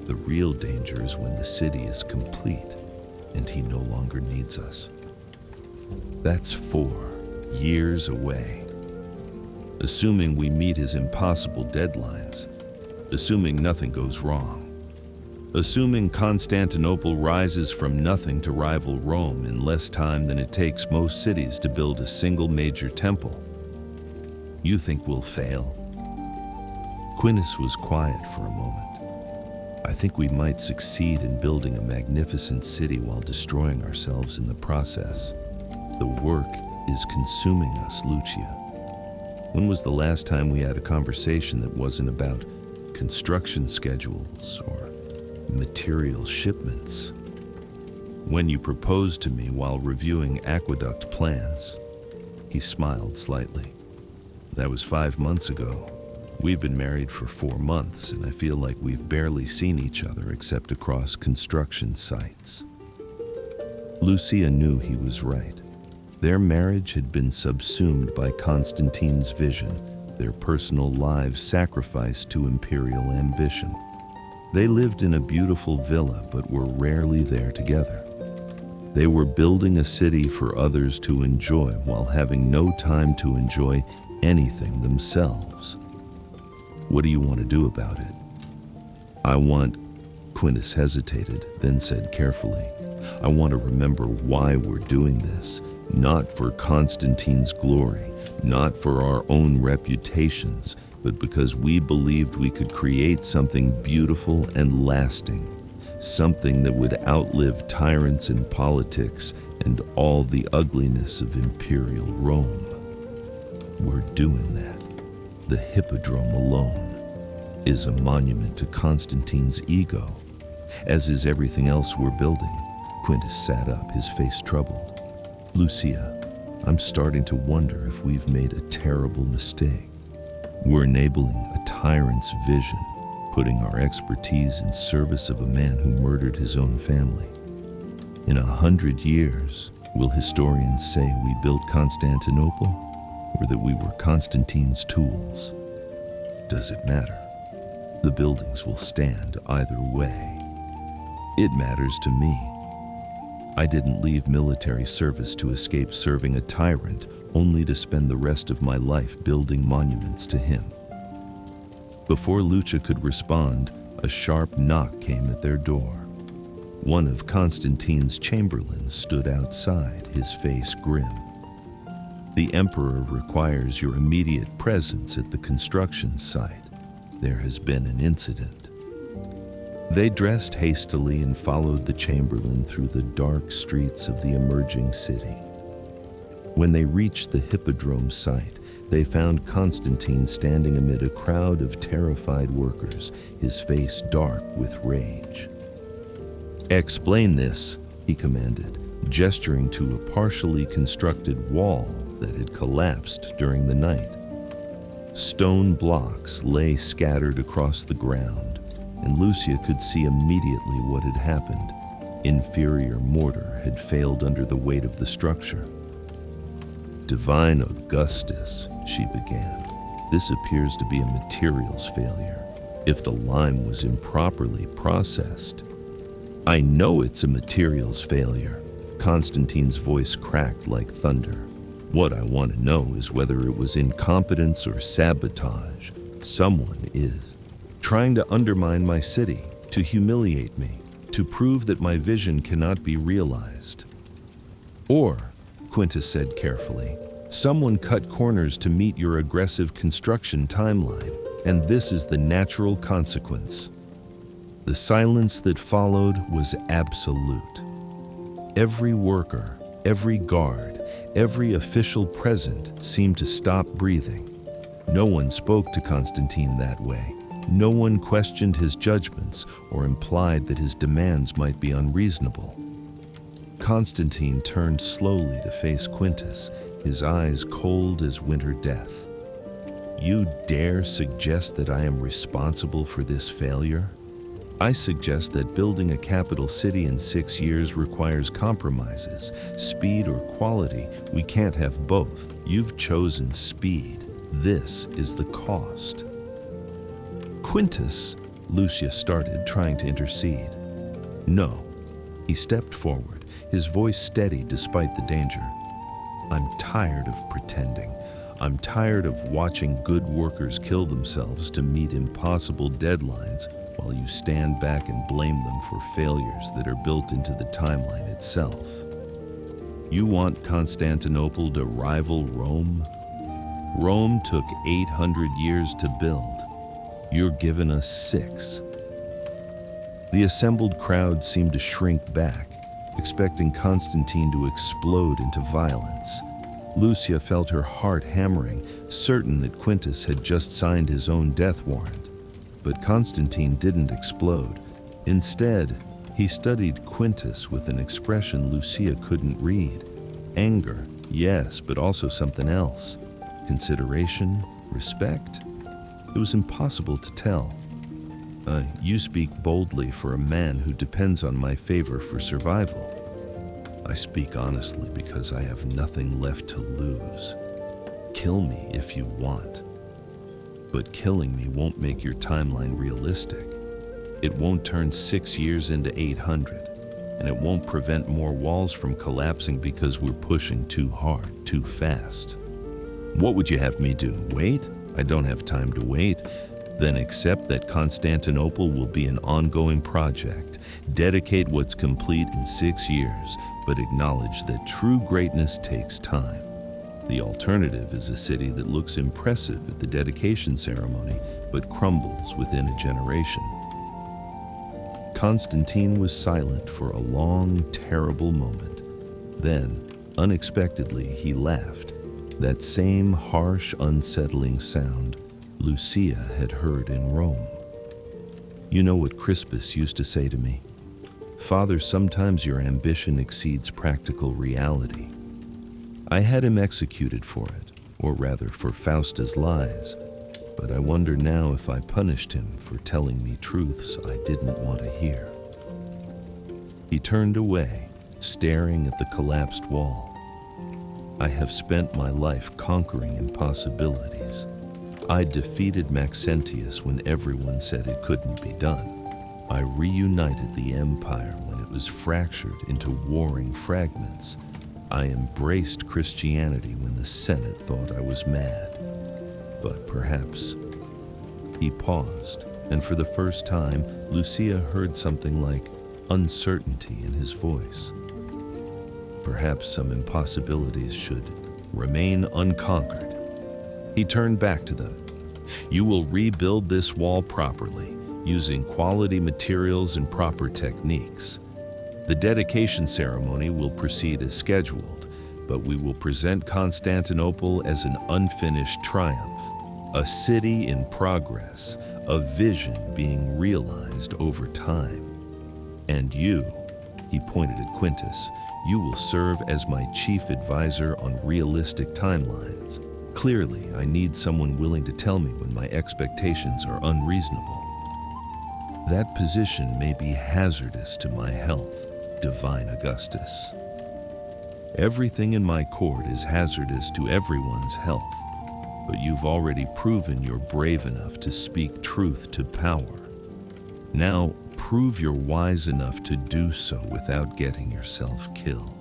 The real danger is when the city is complete and he no longer needs us. That's 4 years away. Assuming we meet his impossible deadlines, assuming nothing goes wrong, assuming Constantinople rises from nothing to rival Rome in less time than it takes most cities to build a single major temple. You think we'll fail?" Quintus was quiet for a moment. "I think we might succeed in building a magnificent city while destroying ourselves in the process. The work is consuming us, Lucia. When was the last time we had a conversation that wasn't about construction schedules or material shipments? When you proposed to me while reviewing aqueduct plans." He smiled slightly. "That was 5 months ago. We've been married for 4 months, and I feel like we've barely seen each other except across construction sites. Lucia knew he was right. Their marriage had been subsumed by Constantine's vision, their personal lives sacrificed to imperial ambition. They lived in a beautiful villa, but were rarely there together. They were building a city for others to enjoy while having no time to enjoy anything themselves. What do you want to do about it? Quintus hesitated, then said carefully, I want to remember why we're doing this, not for Constantine's glory, not for our own reputations, but because we believed we could create something beautiful and lasting, something that would outlive tyrants and politics and all the ugliness of imperial Rome. We're doing that. The Hippodrome alone is a monument to Constantine's ego, as is everything else we're building. Quintus sat up, his face troubled. Lucia, I'm starting to wonder if we've made a terrible mistake. We're enabling a tyrant's vision, putting our expertise in service of a man who murdered his own family. In 100 years, will historians say we built Constantinople, or that we were Constantine's tools? Does it matter? The buildings will stand either way. It matters to me. I didn't leave military service to escape serving a tyrant, only to spend the rest of my life building monuments to him. Before Lucia could respond, a sharp knock came at their door. One of Constantine's chamberlains stood outside, his face grim. The Emperor requires your immediate presence at the construction site. There has been an incident. They dressed hastily and followed the chamberlain through the dark streets of the emerging city. When they reached the Hippodrome site, they found Constantine standing amid a crowd of terrified workers, his face dark with rage. Explain this, he commanded, gesturing to a partially constructed wall that had collapsed during the night. Stone blocks lay scattered across the ground, and Lucia could see immediately what had happened. Inferior mortar had failed under the weight of the structure. Divine Augustus, she began, this appears to be a materials failure. If the lime was improperly processed. I know it's a materials failure. Constantine's voice cracked like thunder. What I want to know is whether it was incompetence or sabotage. Someone is trying to undermine my city, to humiliate me, to prove that my vision cannot be realized. Or, Quintus said carefully, someone cut corners to meet your aggressive construction timeline, and this is the natural consequence. The silence that followed was absolute. Every worker, every guard, every official present seemed to stop breathing. No one spoke to Constantine that way. No one questioned his judgments or implied that his demands might be unreasonable. Constantine turned slowly to face Quintus, his eyes cold as winter death. You dare suggest that I am responsible for this failure? I suggest that building a capital city in 6 years requires compromises, speed or quality. We can't have both. You've chosen speed. This is the cost. Quintus, Lucia started, trying to intercede. No. He stepped forward, his voice steady despite the danger. I'm tired of pretending. I'm tired of watching good workers kill themselves to meet impossible deadlines while you stand back and blame them for failures that are built into the timeline itself. You want Constantinople to rival Rome? Rome took 800 years to build. You're giving us 6. The assembled crowd seemed to shrink back, expecting Constantine to explode into violence. Lucia felt her heart hammering, certain that Quintus had just signed his own death warrant. But Constantine didn't explode. Instead, he studied Quintus with an expression Lucia couldn't read. Anger, yes, but also something else. Consideration, respect. It was impossible to tell. You speak boldly for a man who depends on my favor for survival. I speak honestly because I have nothing left to lose. Kill me if you want. But killing me won't make your timeline realistic. It won't turn 6 years into 800, and it won't prevent more walls from collapsing because we're pushing too hard, too fast. What would you have me do? Wait? I don't have time to wait. Then accept that Constantinople will be an ongoing project. Dedicate what's complete in 6 years, but acknowledge that true greatness takes time. The alternative is a city that looks impressive at the dedication ceremony, but crumbles within a generation. Constantine was silent for a long, terrible moment. Then, unexpectedly, he laughed. That same harsh, unsettling sound Lucia had heard in Rome. You know what Crispus used to say to me? Father, sometimes your ambition exceeds practical reality. I had him executed for it, or rather for Fausta's lies, but I wonder now if I punished him for telling me truths I didn't want to hear. He turned away, staring at the collapsed wall. I have spent my life conquering impossibilities. I defeated Maxentius when everyone said it couldn't be done. I reunited the empire when it was fractured into warring fragments. I embraced Christianity when the Senate thought I was mad. But perhaps... He paused, and for the first time, Lucia heard something like uncertainty in his voice. Perhaps some impossibilities should remain unconquered. He turned back to them. You will rebuild this wall properly, using quality materials and proper techniques. The dedication ceremony will proceed as scheduled, but we will present Constantinople as an unfinished triumph, a city in progress, a vision being realized over time. And you, he pointed at Quintus, you will serve as my chief advisor on realistic timelines. Clearly, I need someone willing to tell me when my expectations are unreasonable. That position may be hazardous to my health, Divine Augustus. Everything in my court is hazardous to everyone's health, but you've already proven you're brave enough to speak truth to power. Now, prove you're wise enough to do so without getting yourself killed.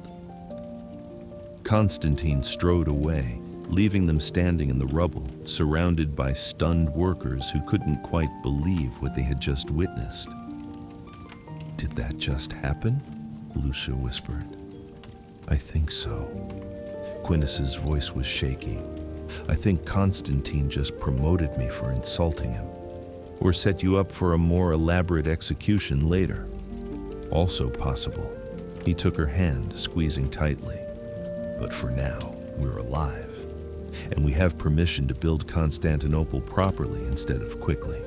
Constantine strode away, leaving them standing in the rubble, surrounded by stunned workers who couldn't quite believe what they had just witnessed. Did that just happen? Lucia whispered. I think so. Quintus's voice was shaky. I think Constantine just promoted me for insulting him, or set you up for a more elaborate execution later. Also possible. He took her hand, squeezing tightly. But for now, we're alive, and we have permission to build Constantinople properly instead of quickly.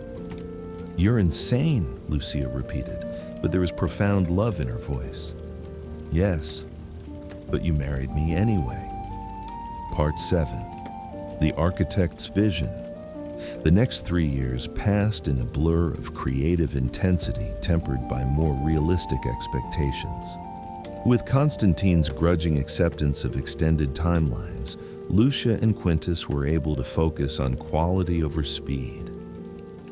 You're insane, Lucia repeated, but there was profound love in her voice. Yes, but you married me anyway. Part 7. The Architect's Vision. The next 3 years passed in a blur of creative intensity tempered by more realistic expectations. With Constantine's grudging acceptance of extended timelines, Lucia and Quintus were able to focus on quality over speed.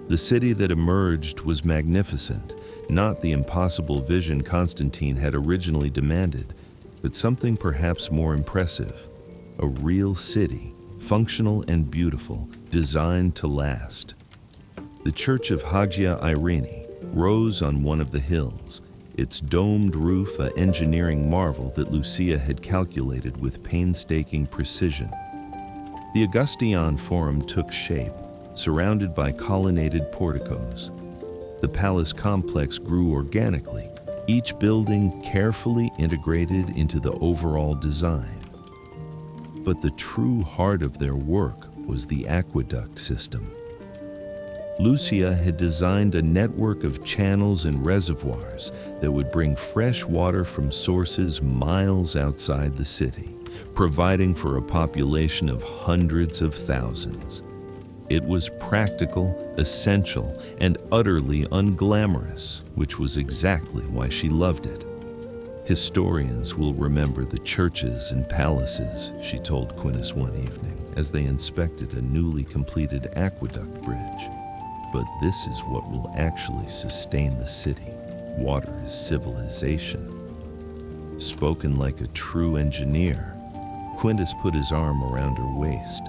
The city that emerged was magnificent, not the impossible vision Constantine had originally demanded, but something perhaps more impressive: a real city, functional and beautiful, designed to last. The Church of Hagia Irene rose on one of the hills, its domed roof an engineering marvel that Lucia had calculated with painstaking precision. The Augustan Forum took shape, surrounded by colonnaded porticos. The palace complex grew organically, each building carefully integrated into the overall design. But the true heart of their work was the aqueduct system. Lucia had designed a network of channels and reservoirs that would bring fresh water from sources miles outside the city, providing for a population of hundreds of thousands. It was practical, essential, and utterly unglamorous, which was exactly why she loved it. Historians will remember the churches and palaces, she told Quintus one evening as they inspected a newly completed aqueduct bridge. But this is what will actually sustain the city. Water is civilization. Spoken like a true engineer, Quintus put his arm around her waist.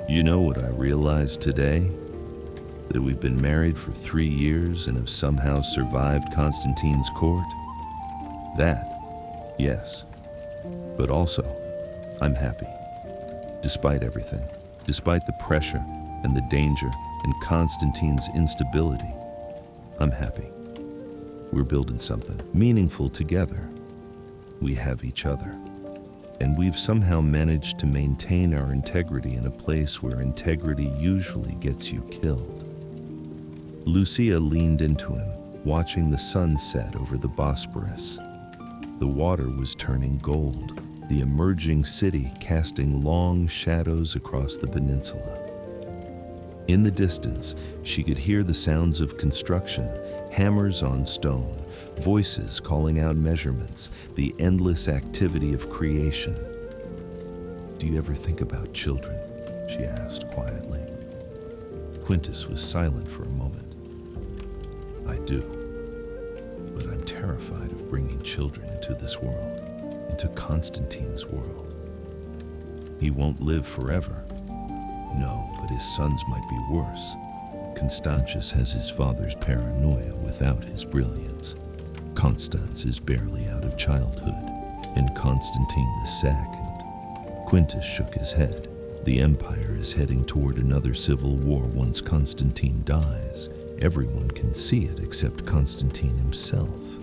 You know what I realized today? That we've been married for 3 years and have somehow survived Constantine's court? That, yes. But also, I'm happy. Despite everything, despite the pressure and the danger and Constantine's instability, I'm happy. We're building something meaningful together. We have each other. And we've somehow managed to maintain our integrity in a place where integrity usually gets you killed. Lucia leaned into him, watching the sun set over the Bosporus. The water was turning gold, the emerging city casting long shadows across the peninsula. In the distance, she could hear the sounds of construction, hammers on stone, voices calling out measurements, the endless activity of creation. Do you ever think about children? She asked quietly. Quintus was silent for a moment. I do, but I'm terrified of bringing children into this world, into Constantine's world. He won't live forever. No, but his sons might be worse. Constantius has his father's paranoia without his brilliance. Constans is barely out of childhood, and Constantine II. Quintus shook his head. The empire is heading toward another civil war once Constantine dies. Everyone can see it except Constantine himself.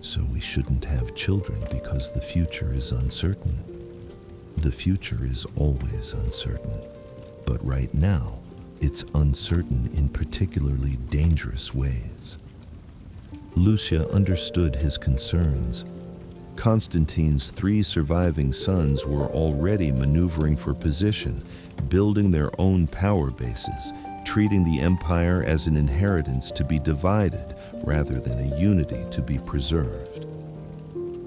So we shouldn't have children because the future is uncertain. The future is always uncertain. But right now, it's uncertain in particularly dangerous ways. Lucia understood his concerns. Constantine's 3 surviving sons were already maneuvering for position, building their own power bases, treating the empire as an inheritance to be divided rather than a unity to be preserved.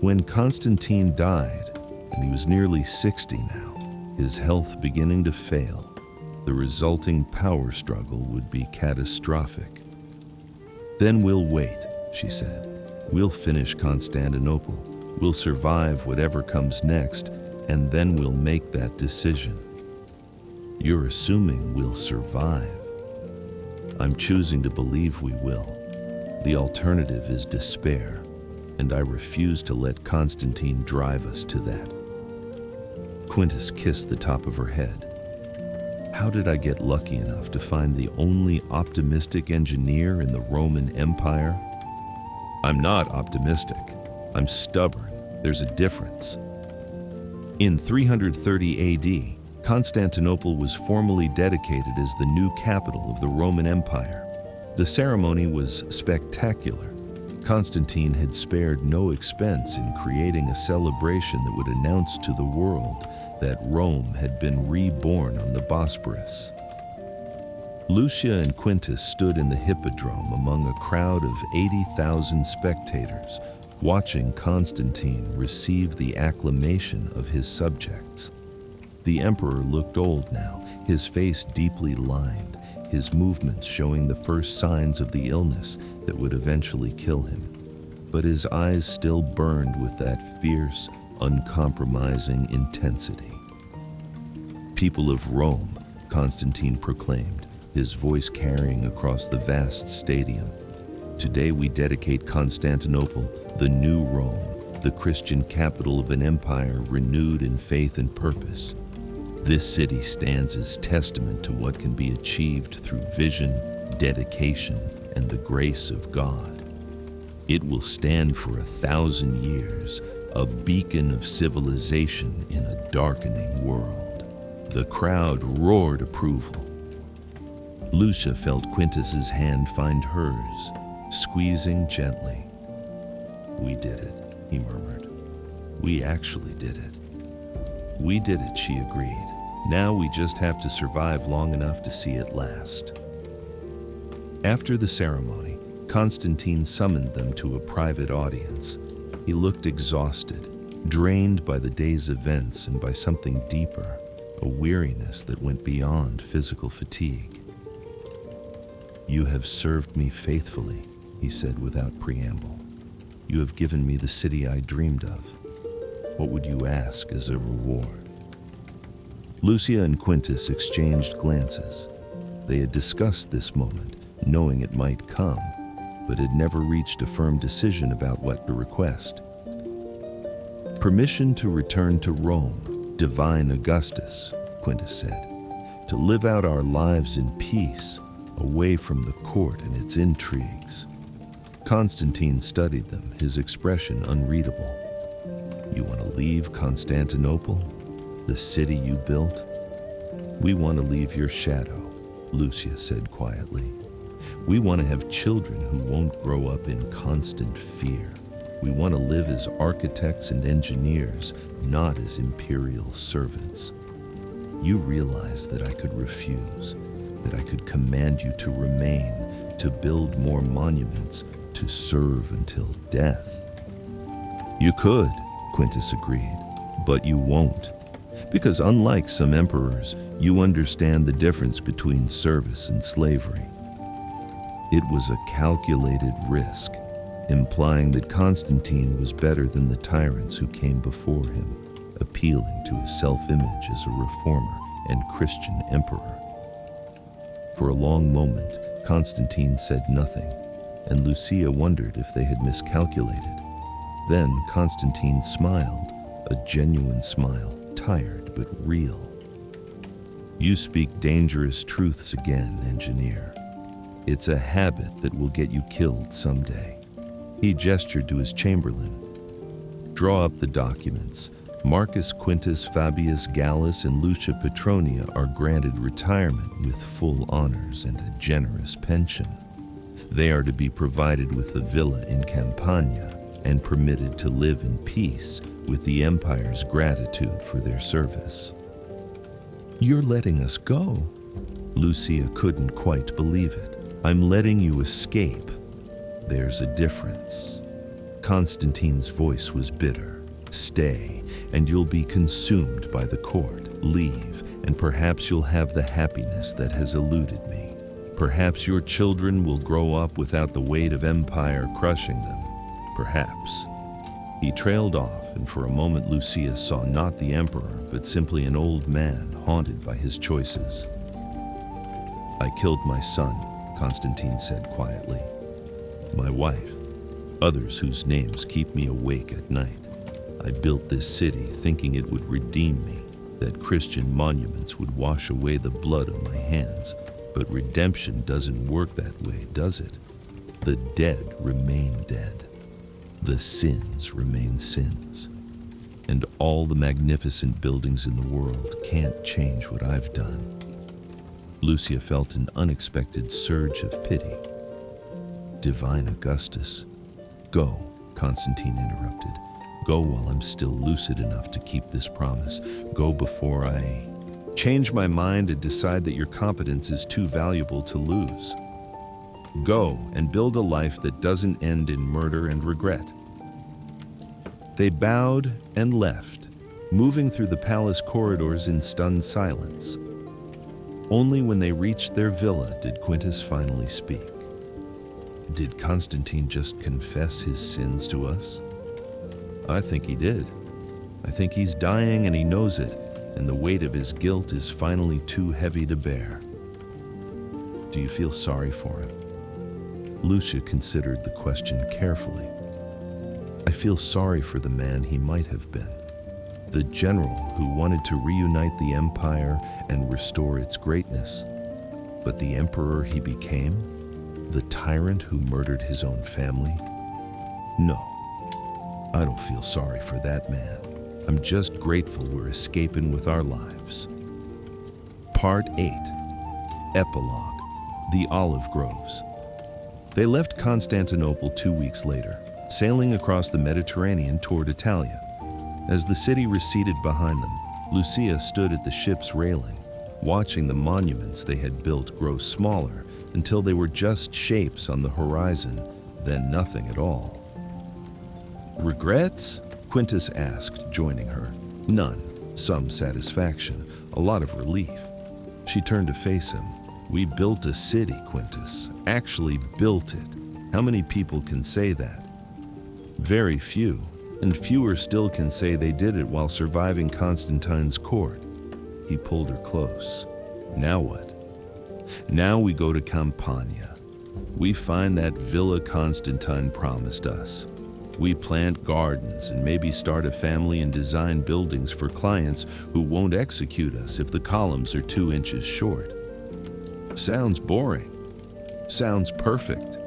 When Constantine died, and he was nearly 60 now, his health beginning to fail, the resulting power struggle would be catastrophic. Then we'll wait, she said. We'll finish Constantinople. We'll survive whatever comes next, and then we'll make that decision. You're assuming we'll survive. I'm choosing to believe we will. The alternative is despair, and I refuse to let Constantine drive us to that. Quintus kissed the top of her head. How did I get lucky enough to find the only optimistic engineer in the Roman Empire? I'm not optimistic. I'm stubborn. There's a difference. In 330 AD, Constantinople was formally dedicated as the new capital of the Roman Empire. The ceremony was spectacular. Constantine had spared no expense in creating a celebration that would announce to the world that Rome had been reborn on the Bosporus. Lucia and Quintus stood in the hippodrome among a crowd of 80,000 spectators, watching Constantine receive the acclamation of his subjects. The emperor looked old now, his face deeply lined, his movements showing the first signs of the illness that would eventually kill him. But his eyes still burned with that fierce, uncompromising intensity. People of Rome, Constantine proclaimed, his voice carrying across the vast stadium. Today we dedicate Constantinople, the new Rome, the Christian capital of an empire renewed in faith and purpose. This city stands as testament to what can be achieved through vision, dedication, and the grace of God. It will stand for 1,000 years, a beacon of civilization in a darkening world. The crowd roared approval. Lucia felt Quintus's hand find hers, squeezing gently. We did it, he murmured. We actually did it. We did it, she agreed. Now we just have to survive long enough to see it last. After the ceremony, Constantine summoned them to a private audience. He looked exhausted, drained by the day's events and by something deeper, a weariness that went beyond physical fatigue. "You have served me faithfully," he said without preamble. "You have given me the city I dreamed of. What would you ask as a reward?" Lucia and Quintus exchanged glances. They had discussed this moment, knowing it might come, but had never reached a firm decision about what to request. "Permission to return to Rome, Divine Augustus," Quintus said, "to live out our lives in peace, away from the court and its intrigues." Constantine studied them, his expression unreadable. "You want to leave Constantinople, the city you built?" "We want to leave your shadow," Lucia said quietly. "We want to have children who won't grow up in constant fear. We want to live as architects and engineers, not as imperial servants. You realize that I could refuse, that I could command you to remain, to build more monuments, to serve until death." "You could," Quintus agreed, "but you won't. Because unlike some emperors, you understand the difference between service and slavery." It was a calculated risk, implying that Constantine was better than the tyrants who came before him, appealing to his self-image as a reformer and Christian emperor. For a long moment, Constantine said nothing, and Lucia wondered if they had miscalculated. Then Constantine smiled, a genuine smile, tired but real. "You speak dangerous truths again, engineer. It's a habit that will get you killed someday." He gestured to his chamberlain. "Draw up the documents. Marcus Quintus Fabius Gallus and Lucia Petronia are granted retirement with full honors and a generous pension. They are to be provided with a villa in Campania and permitted to live in peace with the empire's gratitude for their service." "You're letting us go?" Lucia couldn't quite believe it. "I'm letting you escape. There's a difference." Constantine's voice was bitter. "Stay, and you'll be consumed by the court. Leave, and perhaps you'll have the happiness that has eluded me. Perhaps your children will grow up without the weight of empire crushing them. Perhaps." He trailed off, and for a moment Lucia saw not the emperor, but simply an old man haunted by his choices. "I killed my son," Constantine said quietly. "My wife, others whose names keep me awake at night. I built this city thinking it would redeem me, that Christian monuments would wash away the blood on my hands. But redemption doesn't work that way, does it? The dead remain dead. The sins remain sins. And all the magnificent buildings in the world can't change what I've done." Lucia felt an unexpected surge of pity. "Divine Augustus." "Go," Constantine interrupted. "Go while I'm still lucid enough to keep this promise. Go before I change my mind and decide that your competence is too valuable to lose. Go and build a life that doesn't end in murder and regret." They bowed and left, moving through the palace corridors in stunned silence. Only when they reached their villa did Quintus finally speak. "Did Constantine just confess his sins to us?" "I think he did. I think he's dying and he knows it, and the weight of his guilt is finally too heavy to bear." "Do you feel sorry for him?" Lucia considered the question carefully. "I feel sorry for the man he might have been. The general who wanted to reunite the empire and restore its greatness. But the emperor he became? The tyrant who murdered his own family? No, I don't feel sorry for that man. I'm just grateful we're escaping with our lives." Part 8. Epilogue. The Olive Groves. They left Constantinople 2 weeks later, sailing across the Mediterranean toward Italia. As the city receded behind them, Lucia stood at the ship's railing, watching the monuments they had built grow smaller until they were just shapes on the horizon, then nothing at all. "Regrets?" Quintus asked, joining her. "None. Some satisfaction, a lot of relief." She turned to face him. "We built a city, Quintus. Actually built it. How many people can say that?" "Very few, and fewer still can say they did it while surviving Constantine's court." He pulled her close. "Now what?" "Now we go to Campania. We find that villa Constantine promised us. We plant gardens and maybe start a family and design buildings for clients who won't execute us if the columns are 2 inches short." "Sounds boring." "Sounds perfect."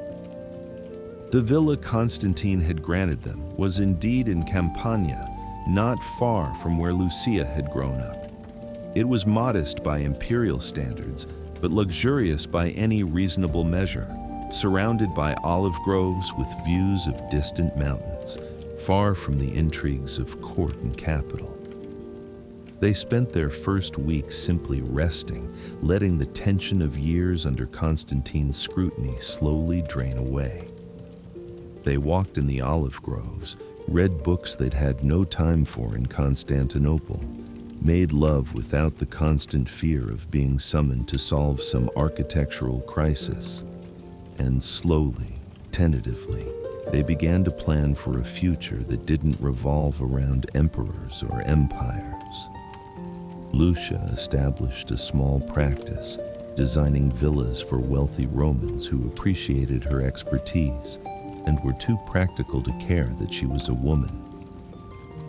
The villa Constantine had granted them was indeed in Campania, not far from where Lucia had grown up. It was modest by imperial standards, but luxurious by any reasonable measure, surrounded by olive groves with views of distant mountains, far from the intrigues of court and capital. They spent their first week simply resting, letting the tension of years under Constantine's scrutiny slowly drain away. They walked in the olive groves, read books they'd had no time for in Constantinople, made love without the constant fear of being summoned to solve some architectural crisis. And slowly, tentatively, they began to plan for a future that didn't revolve around emperors or empires. Lucia established a small practice, designing villas for wealthy Romans who appreciated her expertise and were too practical to care that she was a woman.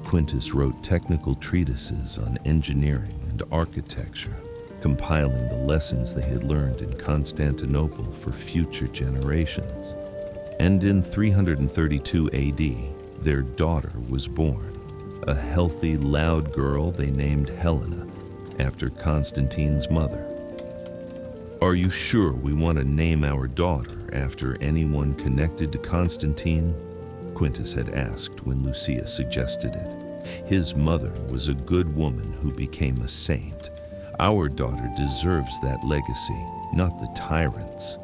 Quintus wrote technical treatises on engineering and architecture, compiling the lessons they had learned in Constantinople for future generations. And in 332 AD, their daughter was born, a healthy, loud girl they named Helena, after Constantine's mother. "Are you sure we want to name our daughter after anyone connected to Constantine?" Quintus had asked when Lucia suggested it. "His mother was a good woman who became a saint. Our daughter deserves that legacy, not the tyrant's."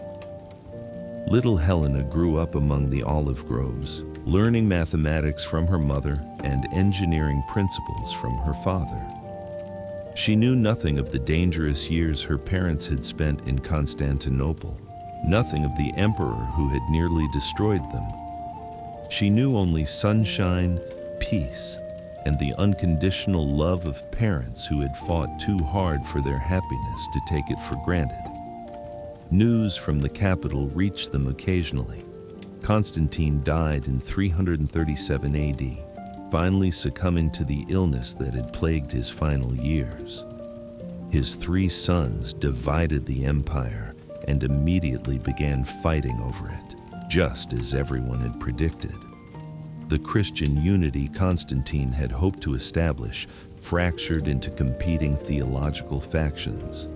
Little Helena grew up among the olive groves, learning mathematics from her mother and engineering principles from her father. She knew nothing of the dangerous years her parents had spent in Constantinople, nothing of the emperor who had nearly destroyed them. She knew only sunshine, peace, and the unconditional love of parents who had fought too hard for their happiness to take it for granted. News from the capital reached them occasionally. Constantine died in 337 AD, finally succumbing to the illness that had plagued his final years. His 3 sons divided the empire and immediately began fighting over it, just as everyone had predicted. The Christian unity Constantine had hoped to establish fractured into competing theological factions.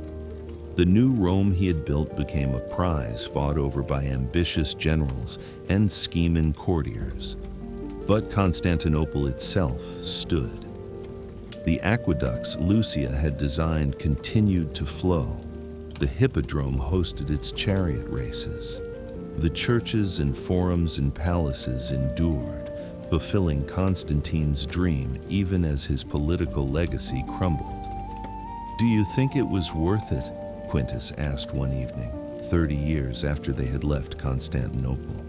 The new Rome he had built became a prize fought over by ambitious generals and scheming courtiers. But Constantinople itself stood. The aqueducts Lucia had designed continued to flow. The hippodrome hosted its chariot races. The churches and forums and palaces endured, fulfilling Constantine's dream even as his political legacy crumbled. "Do you think it was worth it?" Quintus asked one evening, 30 years after they had left Constantinople.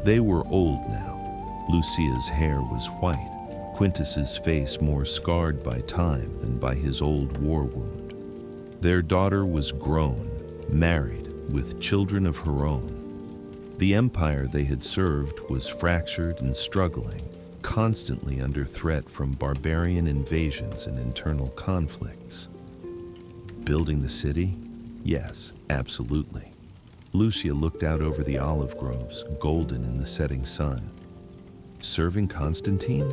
They were old now. Lucia's hair was white, Quintus's face more scarred by time than by his old war wound. Their daughter was grown, married, with children of her own. The empire they had served was fractured and struggling, constantly under threat from barbarian invasions and internal conflicts. Building the city? Yes, absolutely. Lucia looked out over the olive groves, golden in the setting sun. Serving Constantine?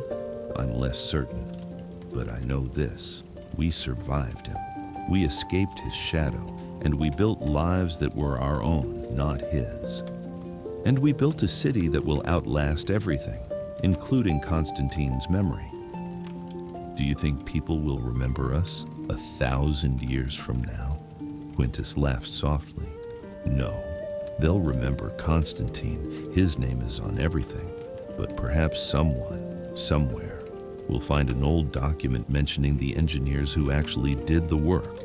I'm less certain. But I know this: we survived him. We escaped his shadow, and we built lives that were our own, not his. And we built a city that will outlast everything, including Constantine's memory. Do you think people will remember us 1,000 years from now? Quintus laughed softly. No, they'll remember Constantine. His name is on everything. But perhaps someone, somewhere, will find an old document mentioning the engineers who actually did the work.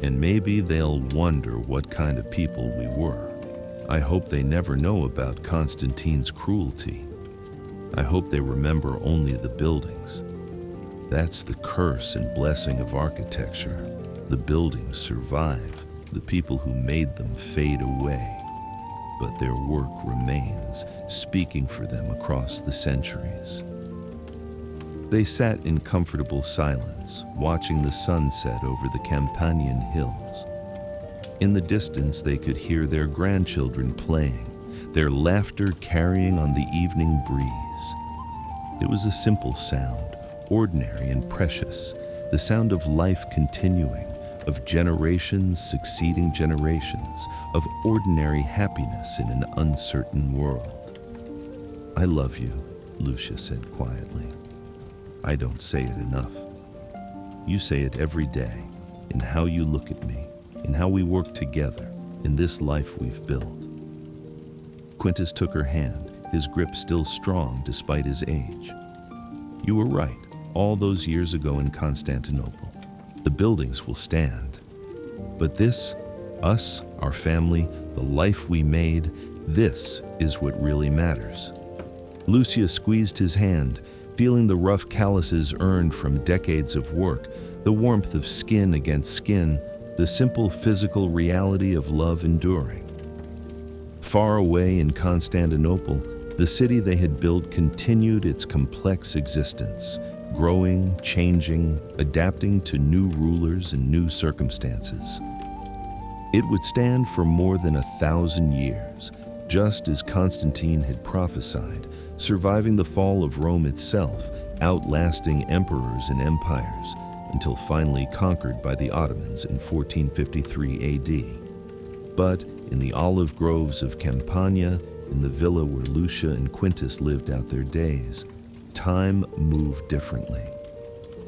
And maybe they'll wonder what kind of people we were. I hope they never know about Constantine's cruelty. I hope they remember only the buildings. That's the curse and blessing of architecture. The buildings survive. The people who made them fade away. But their work remains, speaking for them across the centuries. They sat in comfortable silence, watching the sunset over the Campanian hills. In the distance, they could hear their grandchildren playing, their laughter carrying on the evening breeze. It was a simple sound, ordinary and precious, the sound of life continuing, of generations succeeding generations, of ordinary happiness in an uncertain world. "I love you," Lucia said quietly. "I don't say it enough. You say it every day, in how you look at me, in how we work together, in this life we've built." Quintus took her hand, his grip still strong despite his age. "You were right, all those years ago in Constantinople. The buildings will stand. But this, us, our family, the life we made, this is what really matters." Lucia squeezed his hand, feeling the rough calluses earned from decades of work, the warmth of skin against skin, the simple physical reality of love enduring. Far away in Constantinople, the city they had built continued its complex existence, growing, changing, adapting to new rulers and new circumstances. It would stand for more than 1,000 years, just as Constantine had prophesied, surviving the fall of Rome itself, outlasting emperors and empires, until finally conquered by the Ottomans in 1453 AD. But in the olive groves of Campania, in the villa where Lucia and Quintus lived out their days, time moved differently.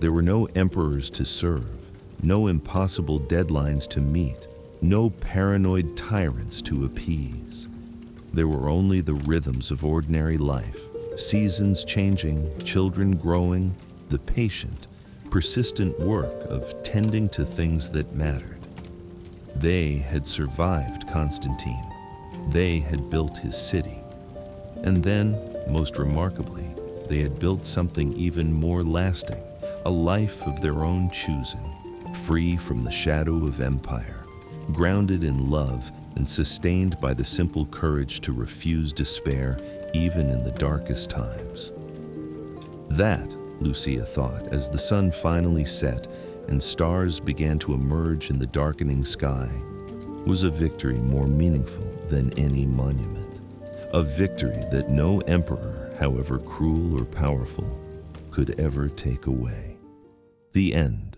There were no emperors to serve, no impossible deadlines to meet, no paranoid tyrants to appease. There were only the rhythms of ordinary life, seasons changing, children growing, the patient, persistent work of tending to things that mattered. They had survived Constantine. They had built his city. And then, most remarkably, they had built something even more lasting, a life of their own choosing, free from the shadow of empire, grounded in love and sustained by the simple courage to refuse despair even in the darkest times. That, Lucia thought, as the sun finally set and stars began to emerge in the darkening sky, was a victory more meaningful than any monument, a victory that no emperor, however cruel or powerful, could ever take away. The end.